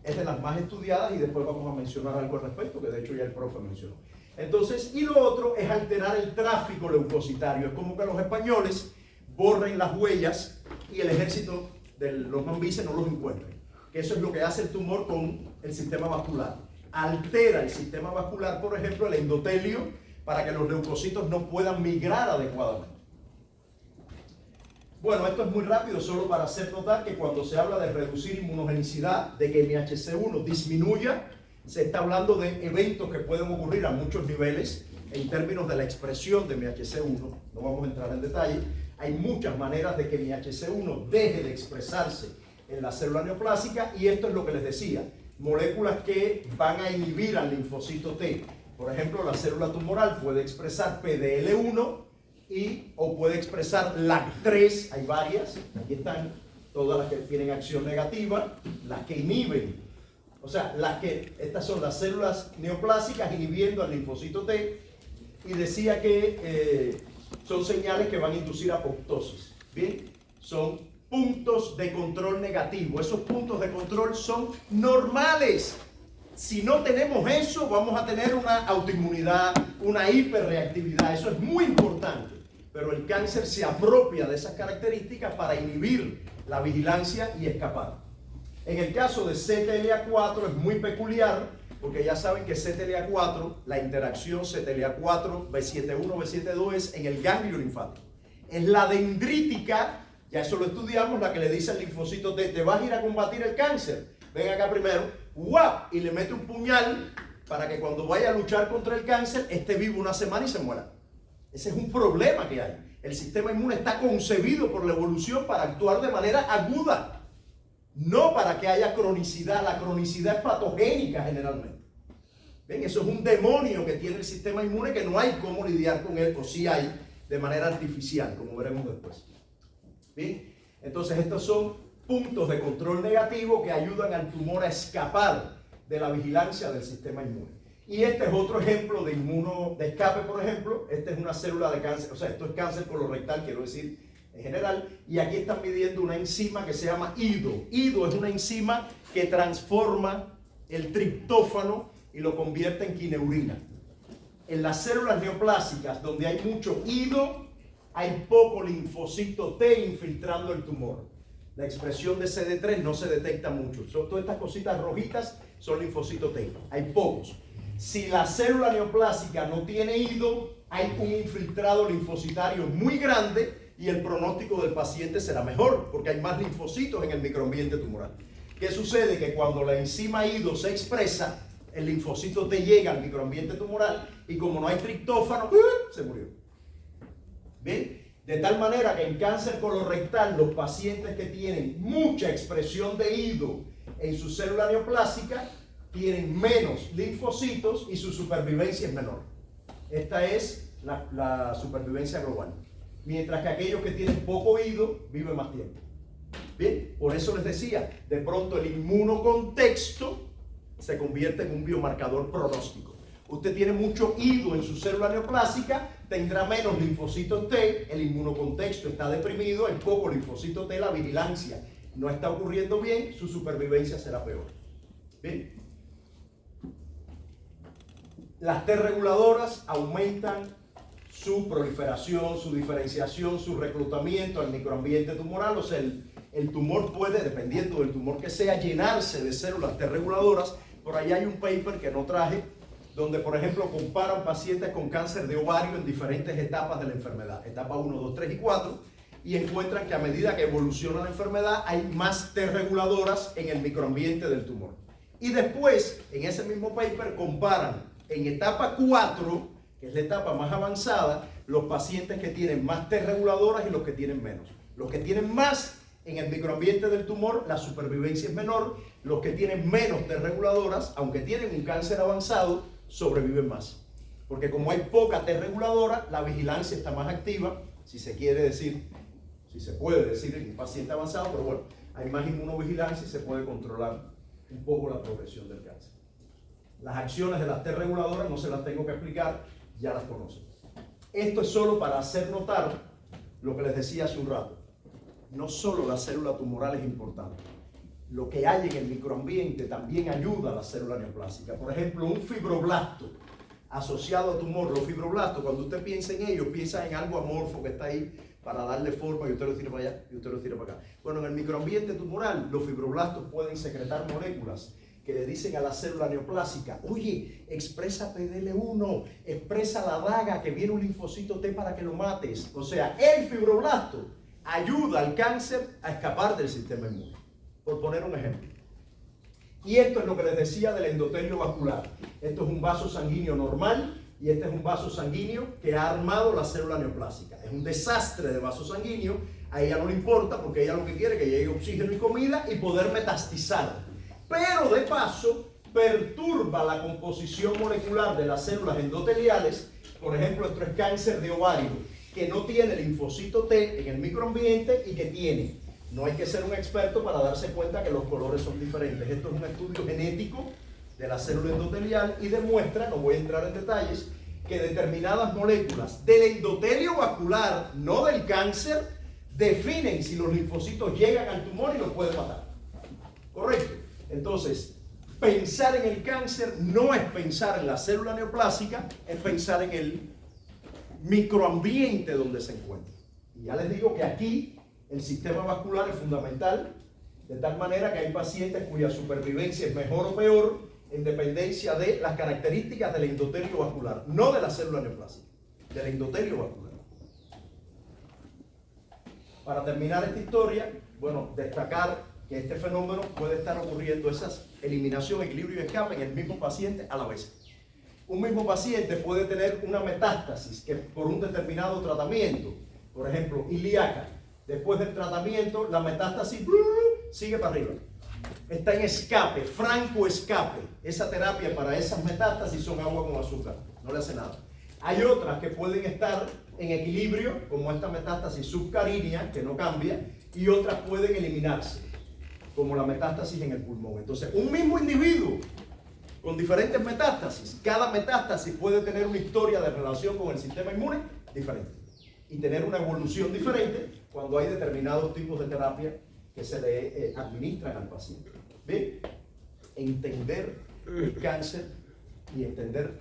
es de las más estudiadas y después vamos a mencionar algo al respecto, que de hecho ya el profe mencionó. Entonces, y lo otro es alterar el tráfico leucocitario. Es como que los españoles borren las huellas y el ejército de los mambises no los encuentren. Que eso es lo que hace el tumor con el sistema vascular. Altera el sistema vascular, por ejemplo, el endotelio, para que los leucocitos no puedan migrar adecuadamente. Bueno, esto es muy rápido, solo para hacer notar que cuando se habla de reducir inmunogenicidad, de que MHC1 disminuya, se está hablando de eventos que pueden ocurrir a muchos niveles en términos de la expresión de MHC1. No vamos a entrar en detalle. Hay muchas maneras de que MHC1 deje de expresarse en la célula neoplásica, y esto es lo que les decía. Moléculas que van a inhibir al linfocito T. Por ejemplo, la célula tumoral puede expresar PDL1 o puede expresar LAG3, hay varias, aquí están todas las que tienen acción negativa, las que inhiben, o sea, estas son las células neoplásicas inhibiendo al linfocito T, y decía que son señales que van a inducir apoptosis. Bien, son puntos de control negativo. Esos puntos de control son normales. Si no tenemos eso, vamos a tener una autoinmunidad, una hiperreactividad. Eso es muy importante. Pero el cáncer se apropia de esas características para inhibir la vigilancia y escapar. En el caso de CTLA4 es muy peculiar, porque ya saben que CTLA4, la interacción CTLA4, B7-1, B7-2 es en el ganglio linfático. Es la dendrítica, ya eso lo estudiamos, la que le dice al linfocito T, te vas a ir a combatir el cáncer. Ven acá primero, ¡guap! Y le mete un puñal para que cuando vaya a luchar contra el cáncer esté vivo una semana y se muera. Ese es un problema que hay. El sistema inmune está concebido por la evolución para actuar de manera aguda, no para que haya cronicidad. La cronicidad es patogénica generalmente. ¿Ven? Eso es un demonio que tiene el sistema inmune que no hay cómo lidiar con él, o sí hay, de manera artificial, como veremos después. ¿Bien? Entonces estos son puntos de control negativo que ayudan al tumor a escapar de la vigilancia del sistema inmune. Y este es otro ejemplo de escape, por ejemplo. Esta es una célula de cáncer, o sea, esto es cáncer colorectal, quiero decir, en general. Y aquí están midiendo una enzima que se llama IDO. IDO es una enzima que transforma el triptófano y lo convierte en quineurina. En las células neoplásicas, donde hay mucho IDO, hay poco linfocito T infiltrando el tumor. La expresión de CD3 no se detecta mucho. Todas estas cositas rojitas son linfocitos T. Hay pocos. Si la célula neoplásica no tiene IDO, hay un infiltrado linfocitario muy grande y el pronóstico del paciente será mejor porque hay más linfocitos en el microambiente tumoral. ¿Qué sucede? Que cuando la enzima IDO se expresa, el linfocito T llega al microambiente tumoral y como no hay triptófano, se murió. ¿Bien? De tal manera que en cáncer colorectal los pacientes que tienen mucha expresión de IDO en su célula neoplásica tienen menos linfocitos y su supervivencia es menor. Esta es la supervivencia global. Mientras que aquellos que tienen poco IDO viven más tiempo. Bien, por eso les decía, de pronto el inmunocontexto se convierte en un biomarcador pronóstico. Usted tiene mucho IDO en su célula neoplásica, tendrá menos linfocitos T, el inmunocontexto está deprimido, hay poco linfocito T, la vigilancia no está ocurriendo bien, su supervivencia será peor. Bien. Las T reguladoras aumentan su proliferación, su diferenciación, su reclutamiento al microambiente tumoral. O sea, el tumor puede, dependiendo del tumor que sea, llenarse de células T reguladoras. Por ahí hay un paper que no traje, donde, por ejemplo, comparan pacientes con cáncer de ovario en diferentes etapas de la enfermedad, etapa 1, 2, 3 y 4, y encuentran que a medida que evoluciona la enfermedad hay más T reguladoras en el microambiente del tumor. Y después, en ese mismo paper, comparan En etapa 4, que es la etapa más avanzada, los pacientes que tienen más T reguladoras y los que tienen menos. Los que tienen más en el microambiente del tumor, la supervivencia es menor. Los que tienen menos T reguladoras, aunque tienen un cáncer avanzado, sobreviven más. Porque como hay poca T reguladora, la vigilancia está más activa, si se quiere decir, si se puede decir en un paciente avanzado, pero bueno, hay más inmunovigilancia y se puede controlar un poco la progresión del cáncer. Las acciones de las T reguladoras no se las tengo que explicar, ya las conocen. Esto es solo para hacer notar lo que les decía hace un rato. No solo la célula tumoral es importante, lo que hay en el microambiente también ayuda a la célula neoplástica. Por ejemplo, un fibroblasto asociado a tumor, los fibroblastos, cuando usted piensa en ellos, piensa en algo amorfo que está ahí para darle forma y usted lo tira para allá y usted lo tira para acá. Bueno, en el microambiente tumoral, los fibroblastos pueden secretar moléculas que le dicen a la célula neoplásica, oye, expresa PDL1, expresa la daga que viene un linfocito T para que lo mates. O sea, el fibroblasto ayuda al cáncer a escapar del sistema inmune, por poner un ejemplo. Y esto es lo que les decía del endotelio vascular. Esto es un vaso sanguíneo normal y este es un vaso sanguíneo que ha armado la célula neoplásica. Es un desastre de vaso sanguíneo. A ella no le importa porque ella lo que quiere es que llegue oxígeno y comida y poder metastizar. Pero de paso perturba la composición molecular de las células endoteliales. Por ejemplo, esto es cáncer de ovario, que no tiene linfocito T en el microambiente y que tiene. No hay que ser un experto para darse cuenta que los colores son diferentes. Esto es un estudio genético de la célula endotelial y demuestra, no voy a entrar en detalles, que determinadas moléculas del endotelio vascular, no del cáncer, definen si los linfocitos llegan al tumor y los pueden matar. ¿Correcto? Entonces, pensar en el cáncer no es pensar en la célula neoplásica, es pensar en el microambiente donde se encuentra. Y ya les digo que aquí el sistema vascular es fundamental, de tal manera que hay pacientes cuya supervivencia es mejor o peor en dependencia de las características del endotelio vascular, no de la célula neoplásica, del endotelio vascular. Para terminar esta historia, bueno, destacar que este fenómeno puede estar ocurriendo, esas eliminación, equilibrio y escape en el mismo paciente a la vez. Un mismo paciente puede tener una metástasis que por un determinado tratamiento, por ejemplo, ilíaca, después del tratamiento, la metástasis sigue para arriba. Está en escape, franco escape. Esa terapia para esas metástasis son agua con azúcar, no le hace nada. Hay otras que pueden estar en equilibrio, como esta metástasis subcarínea, que no cambia, y otras pueden eliminarse, como la metástasis en el pulmón. Entonces, un mismo individuo con diferentes metástasis, cada metástasis puede tener una historia de relación con el sistema inmune diferente y tener una evolución diferente cuando hay determinados tipos de terapia que se le administran al paciente. ¿Bien? Entender el cáncer y entender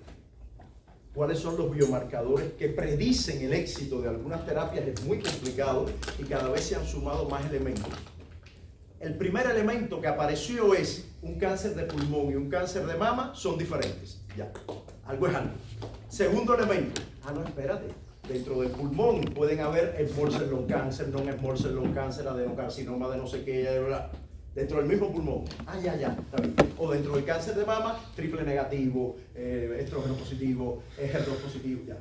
cuáles son los biomarcadores que predicen el éxito de algunas terapias es muy complicado y cada vez se han sumado más elementos. El primer elemento que apareció es un cáncer de pulmón y un cáncer de mama son diferentes. Ya, algo es algo. Segundo elemento, no, espérate. Dentro del pulmón pueden haber small cell lung cancer, non-small cell lung cancer, adenocarcinoma de no sé qué, dentro del mismo pulmón. Ya, está bien. O dentro del cáncer de mama, triple negativo, estrógeno positivo, HER2 positivo, ya.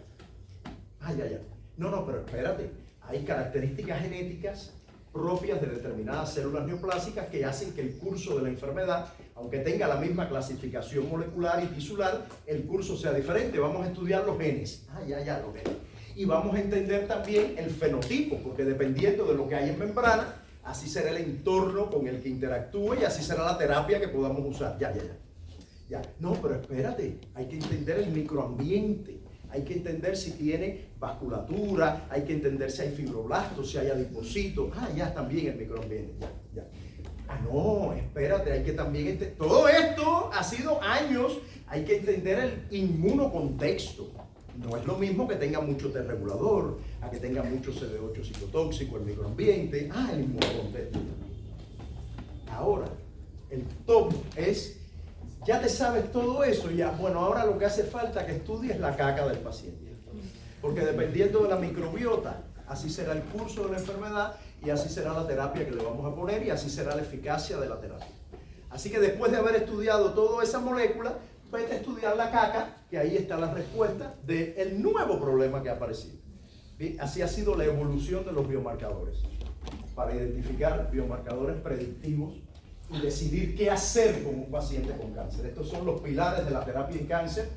Ya. No, pero espérate. Hay características genéticas propias de determinadas células neoplásicas que hacen que el curso de la enfermedad, aunque tenga la misma clasificación molecular y tisular, el curso sea diferente. Vamos a estudiar los genes. Ya, los genes. Y vamos a entender también el fenotipo, porque dependiendo de lo que hay en membrana, así será el entorno con el que interactúe y así será la terapia que podamos usar. Ya. No, pero espérate, hay que entender el microambiente. Hay que entender si tiene vasculatura, hay que entender si hay fibroblastos, si hay adipocitos. Ya también el microambiente, ya. No, espérate, hay que también todo esto ha sido años, hay que entender el inmunocontexto. No es lo mismo que tenga mucho T regulador, a que tenga mucho CD8 citotóxico, el microambiente, el inmunocontexto. Ahora, el top es, ya te sabes todo eso, bueno, ahora lo que hace falta que estudies la caca del paciente. Porque dependiendo de la microbiota, así será el curso de la enfermedad y así será la terapia que le vamos a poner y así será la eficacia de la terapia. Así que después de haber estudiado toda esa molécula, vete a estudiar la caca, que ahí está la respuesta del nuevo problema que ha aparecido. Bien, así ha sido la evolución de los biomarcadores, para identificar biomarcadores predictivos y decidir qué hacer con un paciente con cáncer. Estos son los pilares de la terapia en cáncer,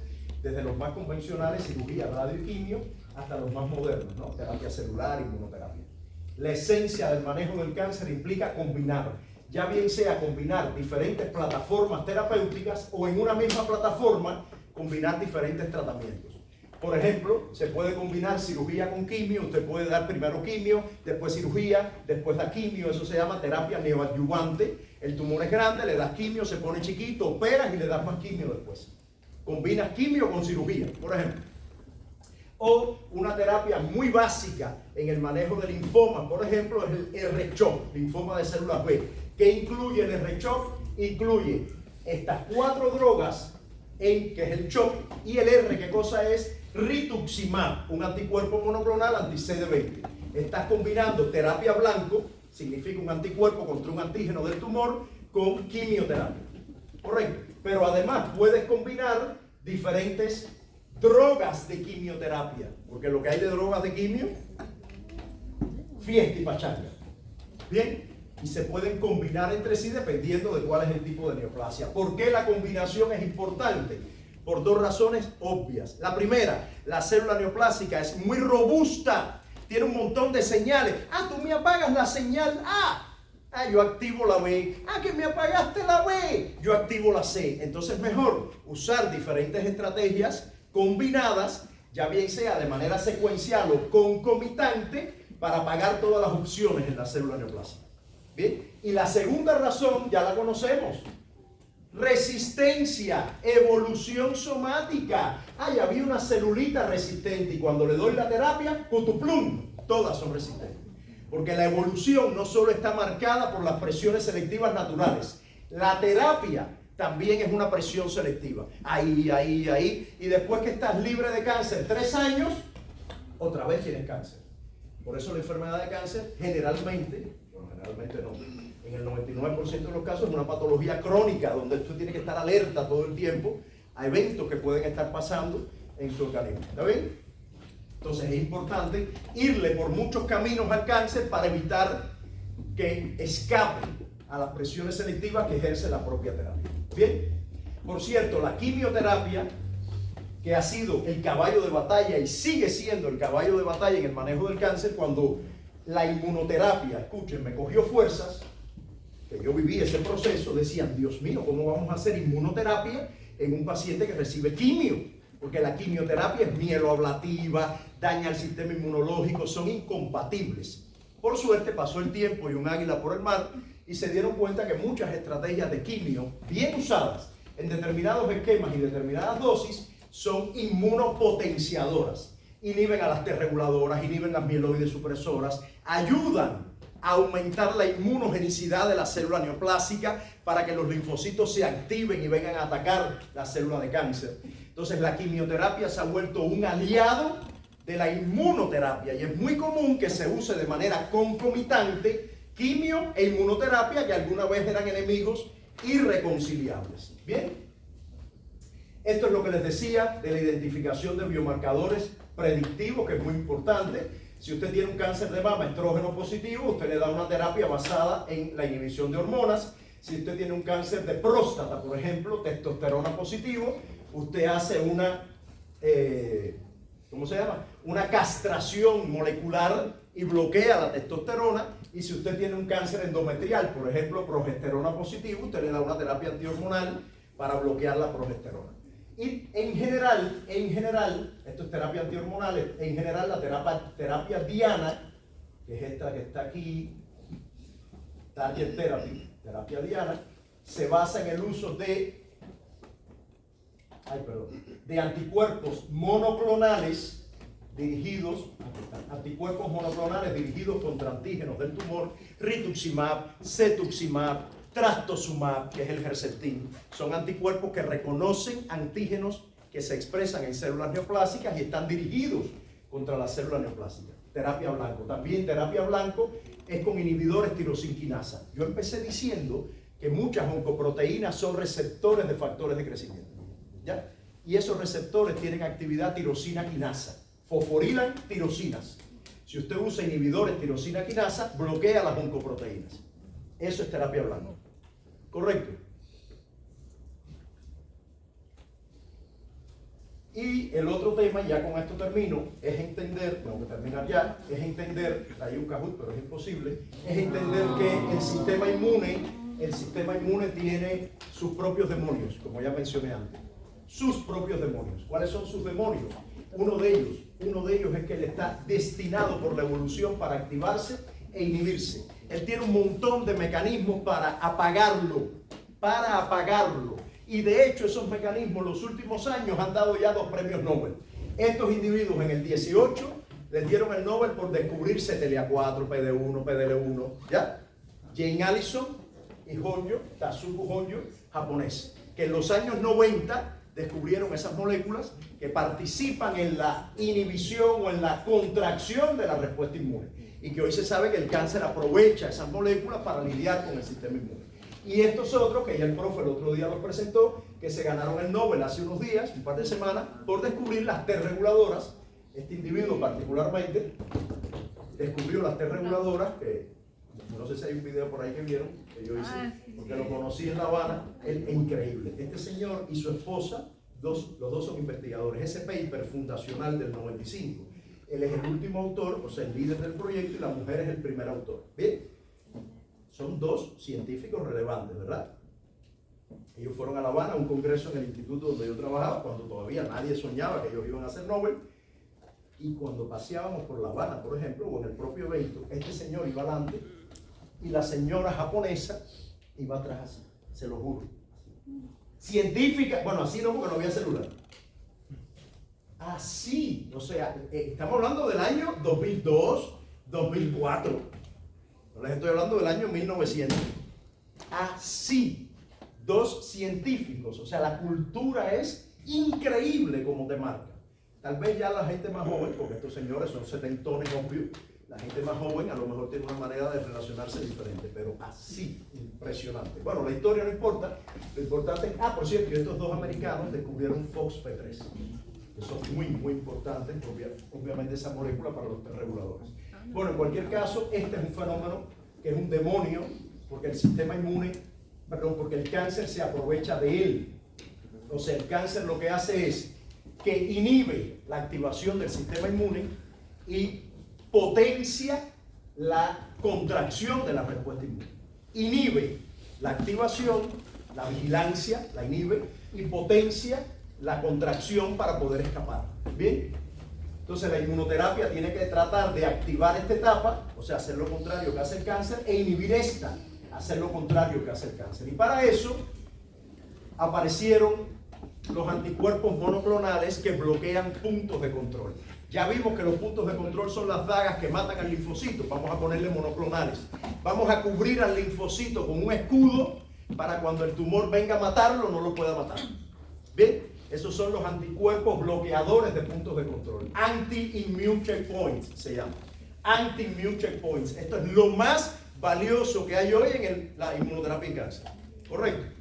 desde los más convencionales, cirugía, radio y quimio, hasta los más modernos, ¿no? Terapia celular, inmunoterapia. La esencia del manejo del cáncer implica combinar, ya bien sea combinar diferentes plataformas terapéuticas o en una misma plataforma combinar diferentes tratamientos. Por ejemplo, se puede combinar cirugía con quimio, usted puede dar primero quimio, después cirugía, después da quimio, eso se llama terapia neoadyuvante. El tumor es grande, le das quimio, se pone chiquito, operas y le das más quimio después. Combinas quimio con cirugía, por ejemplo. O una terapia muy básica en el manejo del linfoma, por ejemplo, es el R-CHOP, linfoma de células B. ¿Qué incluye el R-CHOP? Incluye estas 4 drogas, que es el CHOP, y el R, ¿qué cosa es? Rituximab, un anticuerpo monoclonal anti-CD20. Estás combinando terapia blanco, significa un anticuerpo contra un antígeno del tumor, con quimioterapia. Correcto. Pero además puedes combinar diferentes drogas de quimioterapia, porque lo que hay de drogas de quimio, fiesta y pachanga. Bien, y se pueden combinar entre sí dependiendo de cuál es el tipo de neoplasia. ¿Por qué la combinación es importante? Por 2 razones obvias. La primera, la célula neoplásica es muy robusta, tiene un montón de señales. Ah, tú me apagas la señal A. Ah, yo activo la B. Ah, que me apagaste la B. Yo activo la C. Entonces es mejor usar diferentes estrategias combinadas, ya bien sea de manera secuencial o concomitante, para apagar todas las opciones en la célula neoplásica. Bien. Y la segunda razón ya la conocemos. Resistencia, evolución somática. Ay, había una celulita resistente y cuando le doy la terapia, cutuplum, todas son resistentes. Porque la evolución no solo está marcada por las presiones selectivas naturales, la terapia también es una presión selectiva. Ahí. Y después que estás libre de cáncer 3 años, otra vez tienes cáncer. Por eso la enfermedad de cáncer generalmente no, en el 99% de los casos es una patología crónica donde usted tiene que estar alerta todo el tiempo a eventos que pueden estar pasando en su organismo. ¿Está bien? Entonces es importante irle por muchos caminos al cáncer para evitar que escape a las presiones selectivas que ejerce la propia terapia. Bien, por cierto, la quimioterapia, que ha sido el caballo de batalla y sigue siendo el caballo de batalla en el manejo del cáncer, cuando la inmunoterapia, escuchen, me cogió fuerzas, que yo viví ese proceso, decían, Dios mío, ¿cómo vamos a hacer inmunoterapia en un paciente que recibe quimio? Porque la quimioterapia es mieloablativa, daña el sistema inmunológico, son incompatibles. Por suerte pasó el tiempo y un águila por el mar y se dieron cuenta que muchas estrategias de quimio, bien usadas en determinados esquemas y determinadas dosis, son inmunopotenciadoras. Inhiben a las T reguladoras, inhiben las mieloides supresoras, ayudan a aumentar la inmunogenicidad de la célula neoplásica para que los linfocitos se activen y vengan a atacar la célula de cáncer. Entonces la quimioterapia se ha vuelto un aliado de la inmunoterapia y es muy común que se use de manera concomitante quimio e inmunoterapia, que alguna vez eran enemigos irreconciliables. Bien, esto es lo que les decía de la identificación de biomarcadores predictivos, que es muy importante. Si usted tiene un cáncer de mama estrógeno positivo, usted le da una terapia basada en la inhibición de hormonas. Si usted tiene un cáncer de próstata, por ejemplo, testosterona positivo, usted hace una, ¿cómo se llama? Una castración molecular y bloquea la testosterona. Y si usted tiene un cáncer endometrial, por ejemplo, progesterona positivo, usted le da una terapia antihormonal para bloquear la progesterona. Y en general, esto es terapia antihormonal, en general la terapia Diana, que es esta que está aquí, Target Therapy, terapia Diana, se basa en el uso de anticuerpos monoclonales dirigidos contra antígenos del tumor, rituximab, cetuximab, trastuzumab, que es el Herceptin. Son anticuerpos que reconocen antígenos que se expresan en células neoplásicas y están dirigidos contra la célula neoplásica. Terapia blanco. También terapia blanco es con inhibidores tirosinquinasa. Yo empecé diciendo que muchas oncoproteínas son receptores de factores de crecimiento. ¿ya? Y esos receptores tienen actividad tirosina quinasa. Fosforilan tirosinas. Si usted usa inhibidores tirosina quinasa, bloquea las oncoproteínas. Eso es terapia blanda. ¿Correcto? Y el otro tema, ya con esto termino, es entender, tengo que terminar ya, es entender, hay un Kahoot, pero es imposible, es entender que el sistema inmune tiene sus propios demonios, como ya mencioné antes. Sus propios demonios. ¿Cuáles son sus demonios? Uno de ellos es que él está destinado por la evolución para activarse e inhibirse. Él tiene un montón de mecanismos para apagarlo. Y de hecho esos mecanismos en los últimos años han dado ya 2 premios Nobel. Estos individuos en el 18 les dieron el Nobel por descubrir CTLA4, PD1, PDL1, ¿ya? Jane Allison y Honjo, Tatsuko Honjo, japonés, que en los años 90 descubrieron esas moléculas que participan en la inhibición o en la contracción de la respuesta inmune. Y que hoy se sabe que el cáncer aprovecha esas moléculas para lidiar con el sistema inmune. Y estos otros, que ya el profe el otro día los presentó, que se ganaron el Nobel hace unos días, un par de semanas, por descubrir las T reguladoras. Este individuo particularmente descubrió las T reguladoras, que no sé si hay un video por ahí que vieron, que yo hice, porque lo conocí en La Habana, es increíble. Este señor y su esposa, los dos son investigadores. Ese paper fundacional del 95, él es el último autor, o sea, el líder del proyecto, y la mujer es el primer autor. Bien, son 2 científicos relevantes, ¿verdad? Ellos fueron a La Habana a un congreso en el instituto donde yo trabajaba, cuando todavía nadie soñaba que ellos iban a hacer Nobel. Y cuando paseábamos por La Habana, por ejemplo, o en el propio evento, este señor iba adelante y la señora japonesa iba atrás así, se lo juro. Científica, bueno, así no, porque no había celular. Así, o sea, estamos hablando del año 2002, 2004. No les estoy hablando del año 1900. Así, 2 científicos, o sea, la cultura es increíble como te marca. Tal vez ya la gente más joven, porque estos señores son setentones, obvio, la gente más joven a lo mejor tiene una manera de relacionarse diferente, pero así, impresionante. Bueno, la historia no importa, lo importante es, por cierto, estos 2 americanos descubrieron FOXP3, que son muy, muy importantes, obviamente esa molécula para los T reguladores. Bueno, en cualquier caso, este es un fenómeno que es un demonio, porque el sistema inmune, porque el cáncer se aprovecha de él. O sea, el cáncer lo que hace es que inhibe la activación del sistema inmune y potencia la contracción de la respuesta inmune. Inhibe la activación, la vigilancia, la inhibe, y potencia la contracción para poder escapar. ¿Bien? Entonces la inmunoterapia tiene que tratar de activar esta etapa, o sea, hacer lo contrario que hace el cáncer, e inhibir esta, hacer lo contrario que hace el cáncer. Y para eso aparecieron los anticuerpos monoclonales que bloquean puntos de control. Ya vimos que los puntos de control son las dagas que matan al linfocito. Vamos a ponerle monoclonales. Vamos a cubrir al linfocito con un escudo para cuando el tumor venga a matarlo, no lo pueda matar. ¿Bien? Esos son los anticuerpos bloqueadores de puntos de control. Anti-immune checkpoints se llama. Anti-immune checkpoints. Esto es lo más valioso que hay hoy en la inmunoterapia en cáncer. ¿Correcto?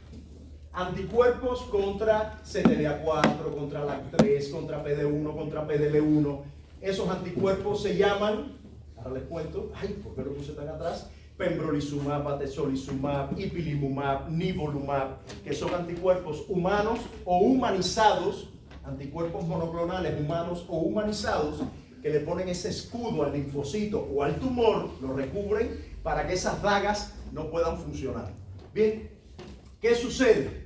Anticuerpos contra CTLA4, contra LAG3, contra PD1, contra PDL1. Esos anticuerpos se llaman, ahora les cuento, ¿por qué lo puse tan atrás? Pembrolizumab, atezolizumab, ipilimumab, nivolumab, que son anticuerpos humanos o humanizados, anticuerpos monoclonales humanos o humanizados, que le ponen ese escudo al linfocito o al tumor, lo recubren para que esas dagas no puedan funcionar. Bien, ¿qué sucede?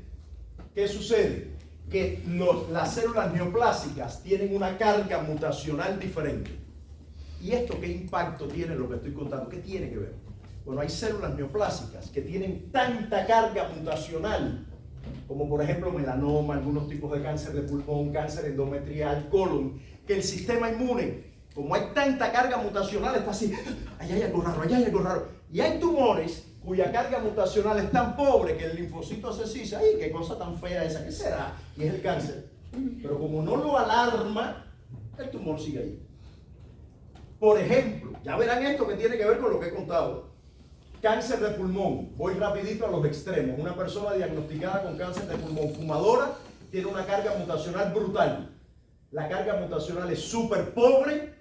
¿Qué sucede? Que las células neoplásicas tienen una carga mutacional diferente. ¿Y esto qué impacto tiene en lo que estoy contando? ¿Qué tiene que ver? Bueno, hay células neoplásicas que tienen tanta carga mutacional, como por ejemplo melanoma, algunos tipos de cáncer de pulmón, cáncer endometrial, colon, que el sistema inmune, como hay tanta carga mutacional, está así, allá hay algo raro, allá hay algo raro. Y hay tumores cuya carga mutacional es tan pobre que el linfocito se dice, ¡ay, qué cosa tan fea esa! ¿Qué será? Y es el cáncer. Pero como no lo alarma, el tumor sigue ahí. Por ejemplo, ya verán esto que tiene que ver con lo que he contado. Cáncer de pulmón. Voy rapidito a los extremos. Una persona diagnosticada con cáncer de pulmón, fumadora, tiene una carga mutacional brutal. La carga mutacional es súper pobre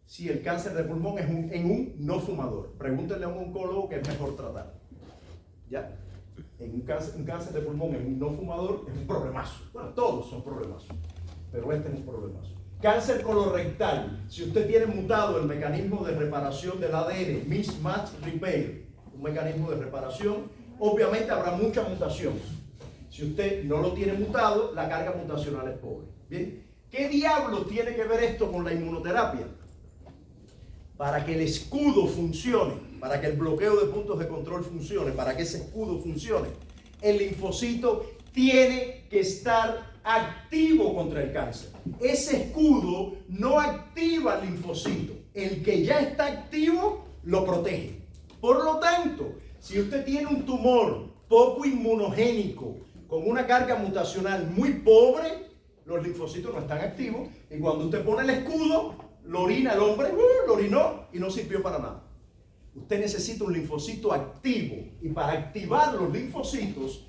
si el cáncer de pulmón es en un no fumador. Pregúntenle a un oncólogo que es mejor tratar. ¿Ya? En un cáncer de pulmón en un no fumador es un problemazo. Bueno, todos son problemazos, pero este es un problemazo. Cáncer colorectal, si usted tiene mutado el mecanismo de reparación del ADN, mismatch repair, un mecanismo de reparación, obviamente habrá mucha mutación. Si usted no lo tiene mutado, la carga mutacional es pobre. Bien, ¿qué diablos tiene que ver esto con la inmunoterapia? Para que el escudo funcione, para que el bloqueo de puntos de control funcione, para que ese escudo funcione, el linfocito tiene que estar activo contra el cáncer. Ese escudo no activa el linfocito. El que ya está activo lo protege. Por lo tanto, si usted tiene un tumor poco inmunogénico, con una carga mutacional muy pobre, los linfocitos no están activos. Y cuando usted pone el escudo, lo orina el hombre, lo orinó y no sirvió para nada. Usted necesita un linfocito activo. Y para activar los linfocitos,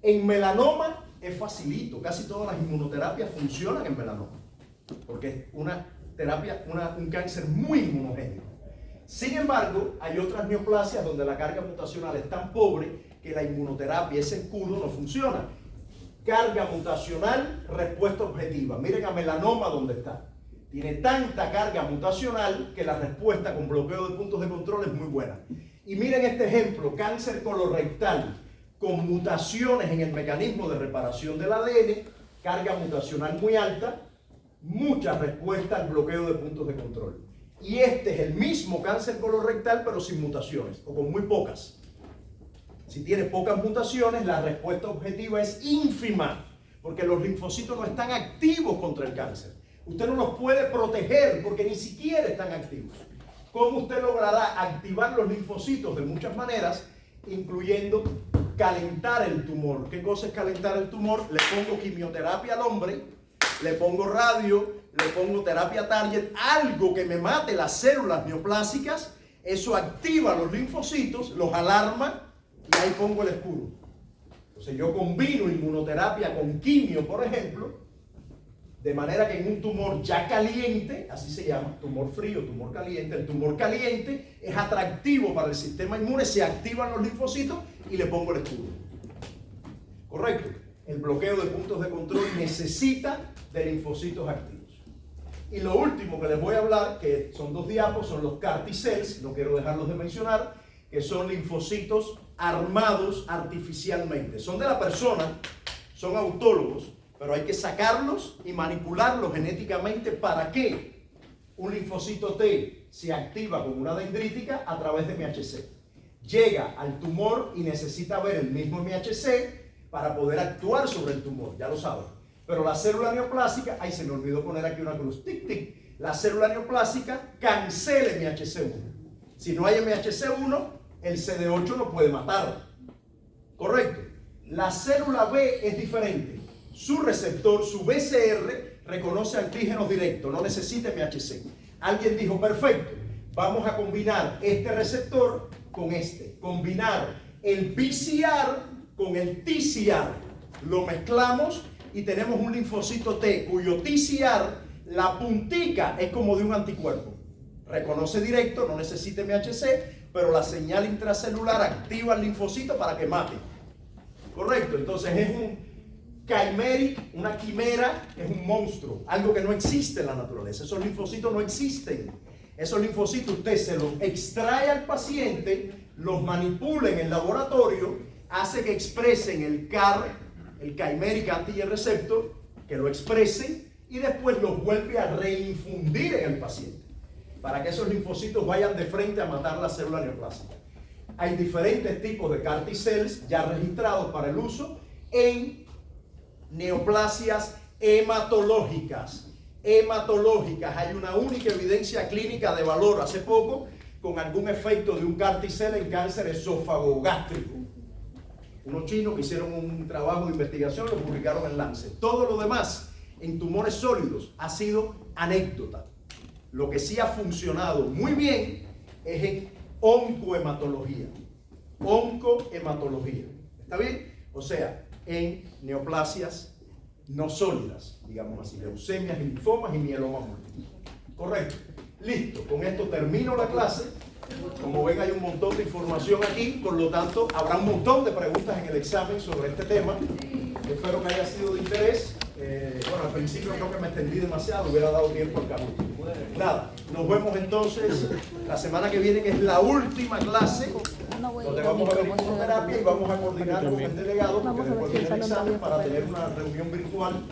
en melanoma es facilito. Casi todas las inmunoterapias funcionan en melanoma. Porque es una terapia, un cáncer muy inmunogénico. Sin embargo, hay otras neoplasias donde la carga mutacional es tan pobre que la inmunoterapia, ese escudo, no funciona. Carga mutacional, respuesta objetiva. Miren a melanoma donde está. Tiene tanta carga mutacional que la respuesta con bloqueo de puntos de control es muy buena. Y miren este ejemplo, cáncer colorectal, con mutaciones en el mecanismo de reparación del ADN, carga mutacional muy alta, mucha respuesta al bloqueo de puntos de control. Y este es el mismo cáncer colorectal, pero sin mutaciones, o con muy pocas. Si tiene pocas mutaciones, la respuesta objetiva es ínfima, porque los linfocitos no están activos contra el cáncer. Usted no los puede proteger porque ni siquiera están activos. ¿Cómo usted logrará activar los linfocitos? De muchas maneras, incluyendo calentar el tumor. ¿Qué cosa es calentar el tumor? Le pongo quimioterapia al hombre, le pongo radio, le pongo terapia target, algo que me mate las células neoplásicas, eso activa los linfocitos, los alarma y ahí pongo el escudo. Entonces yo combino inmunoterapia con quimio, por ejemplo, de manera que en un tumor ya caliente, así se llama, tumor frío, tumor caliente, el tumor caliente es atractivo para el sistema inmune, se activan los linfocitos y le pongo el escudo. ¿Correcto? El bloqueo de puntos de control necesita de linfocitos activos. Y lo último que les voy a hablar, que son 2 diapos, son los CAR T-cells, no quiero dejarlos de mencionar, que son linfocitos armados artificialmente. Son de la persona, son autólogos, pero hay que sacarlos y manipularlos genéticamente. ¿Para qué? Un linfocito T se activa con una dendrítica a través de MHC. Llega al tumor y necesita ver el mismo MHC para poder actuar sobre el tumor, ya lo saben. Pero la célula neoplásica, ay, se me olvidó poner aquí una cruz, tic, tic. La célula neoplásica cancela MHC1. Si no hay MHC1, el CD8 no puede matar. ¿Correcto? La célula B es diferente. Su receptor, su BCR, reconoce antígenos directos, no necesita MHC. Alguien dijo, perfecto, vamos a combinar este receptor con este. Combinar el PCR con el TCR. Lo mezclamos y tenemos un linfocito T cuyo TCR, la puntica es como de un anticuerpo. Reconoce directo, no necesita MHC, pero la señal intracelular activa el linfocito para que mate. Correcto, entonces es un chimeric, una quimera, es un monstruo, algo que no existe en la naturaleza. Esos linfocitos no existen. Esos linfocitos usted se los extrae al paciente, los manipula en el laboratorio, hace que expresen el CAR, el chimeric antigen receptor, que lo expresen y después los vuelve a reinfundir en el paciente para que esos linfocitos vayan de frente a matar la célula neoplásica. Hay diferentes tipos de CAR T-cells ya registrados para el uso en neoplasias hematológicas. Hay una única evidencia clínica de valor hace poco con algún efecto de un CAR T-cell en cáncer esófago-gástrico. Unos chinos que hicieron un trabajo de investigación, lo publicaron en Lancet. Todo lo demás en tumores sólidos ha sido anécdota. Lo que sí ha funcionado muy bien es en oncohematología. Oncohematología. ¿Está bien? O sea, en neoplasias no sólidas, digamos así, leucemias, linfomas y mielomas múltiples. Correcto. Listo, con esto termino la clase. Como ven, hay un montón de información aquí, por lo tanto, habrá un montón de preguntas en el examen sobre este tema. Espero que haya sido de interés. Bueno, al principio creo que me extendí demasiado, hubiera dado tiempo al cambio. Nada, nos vemos entonces la semana que viene, que es la última clase, donde vamos a ver inmunoterapia y vamos a coordinar con el delegado, porque después viene el examen para tener una reunión virtual.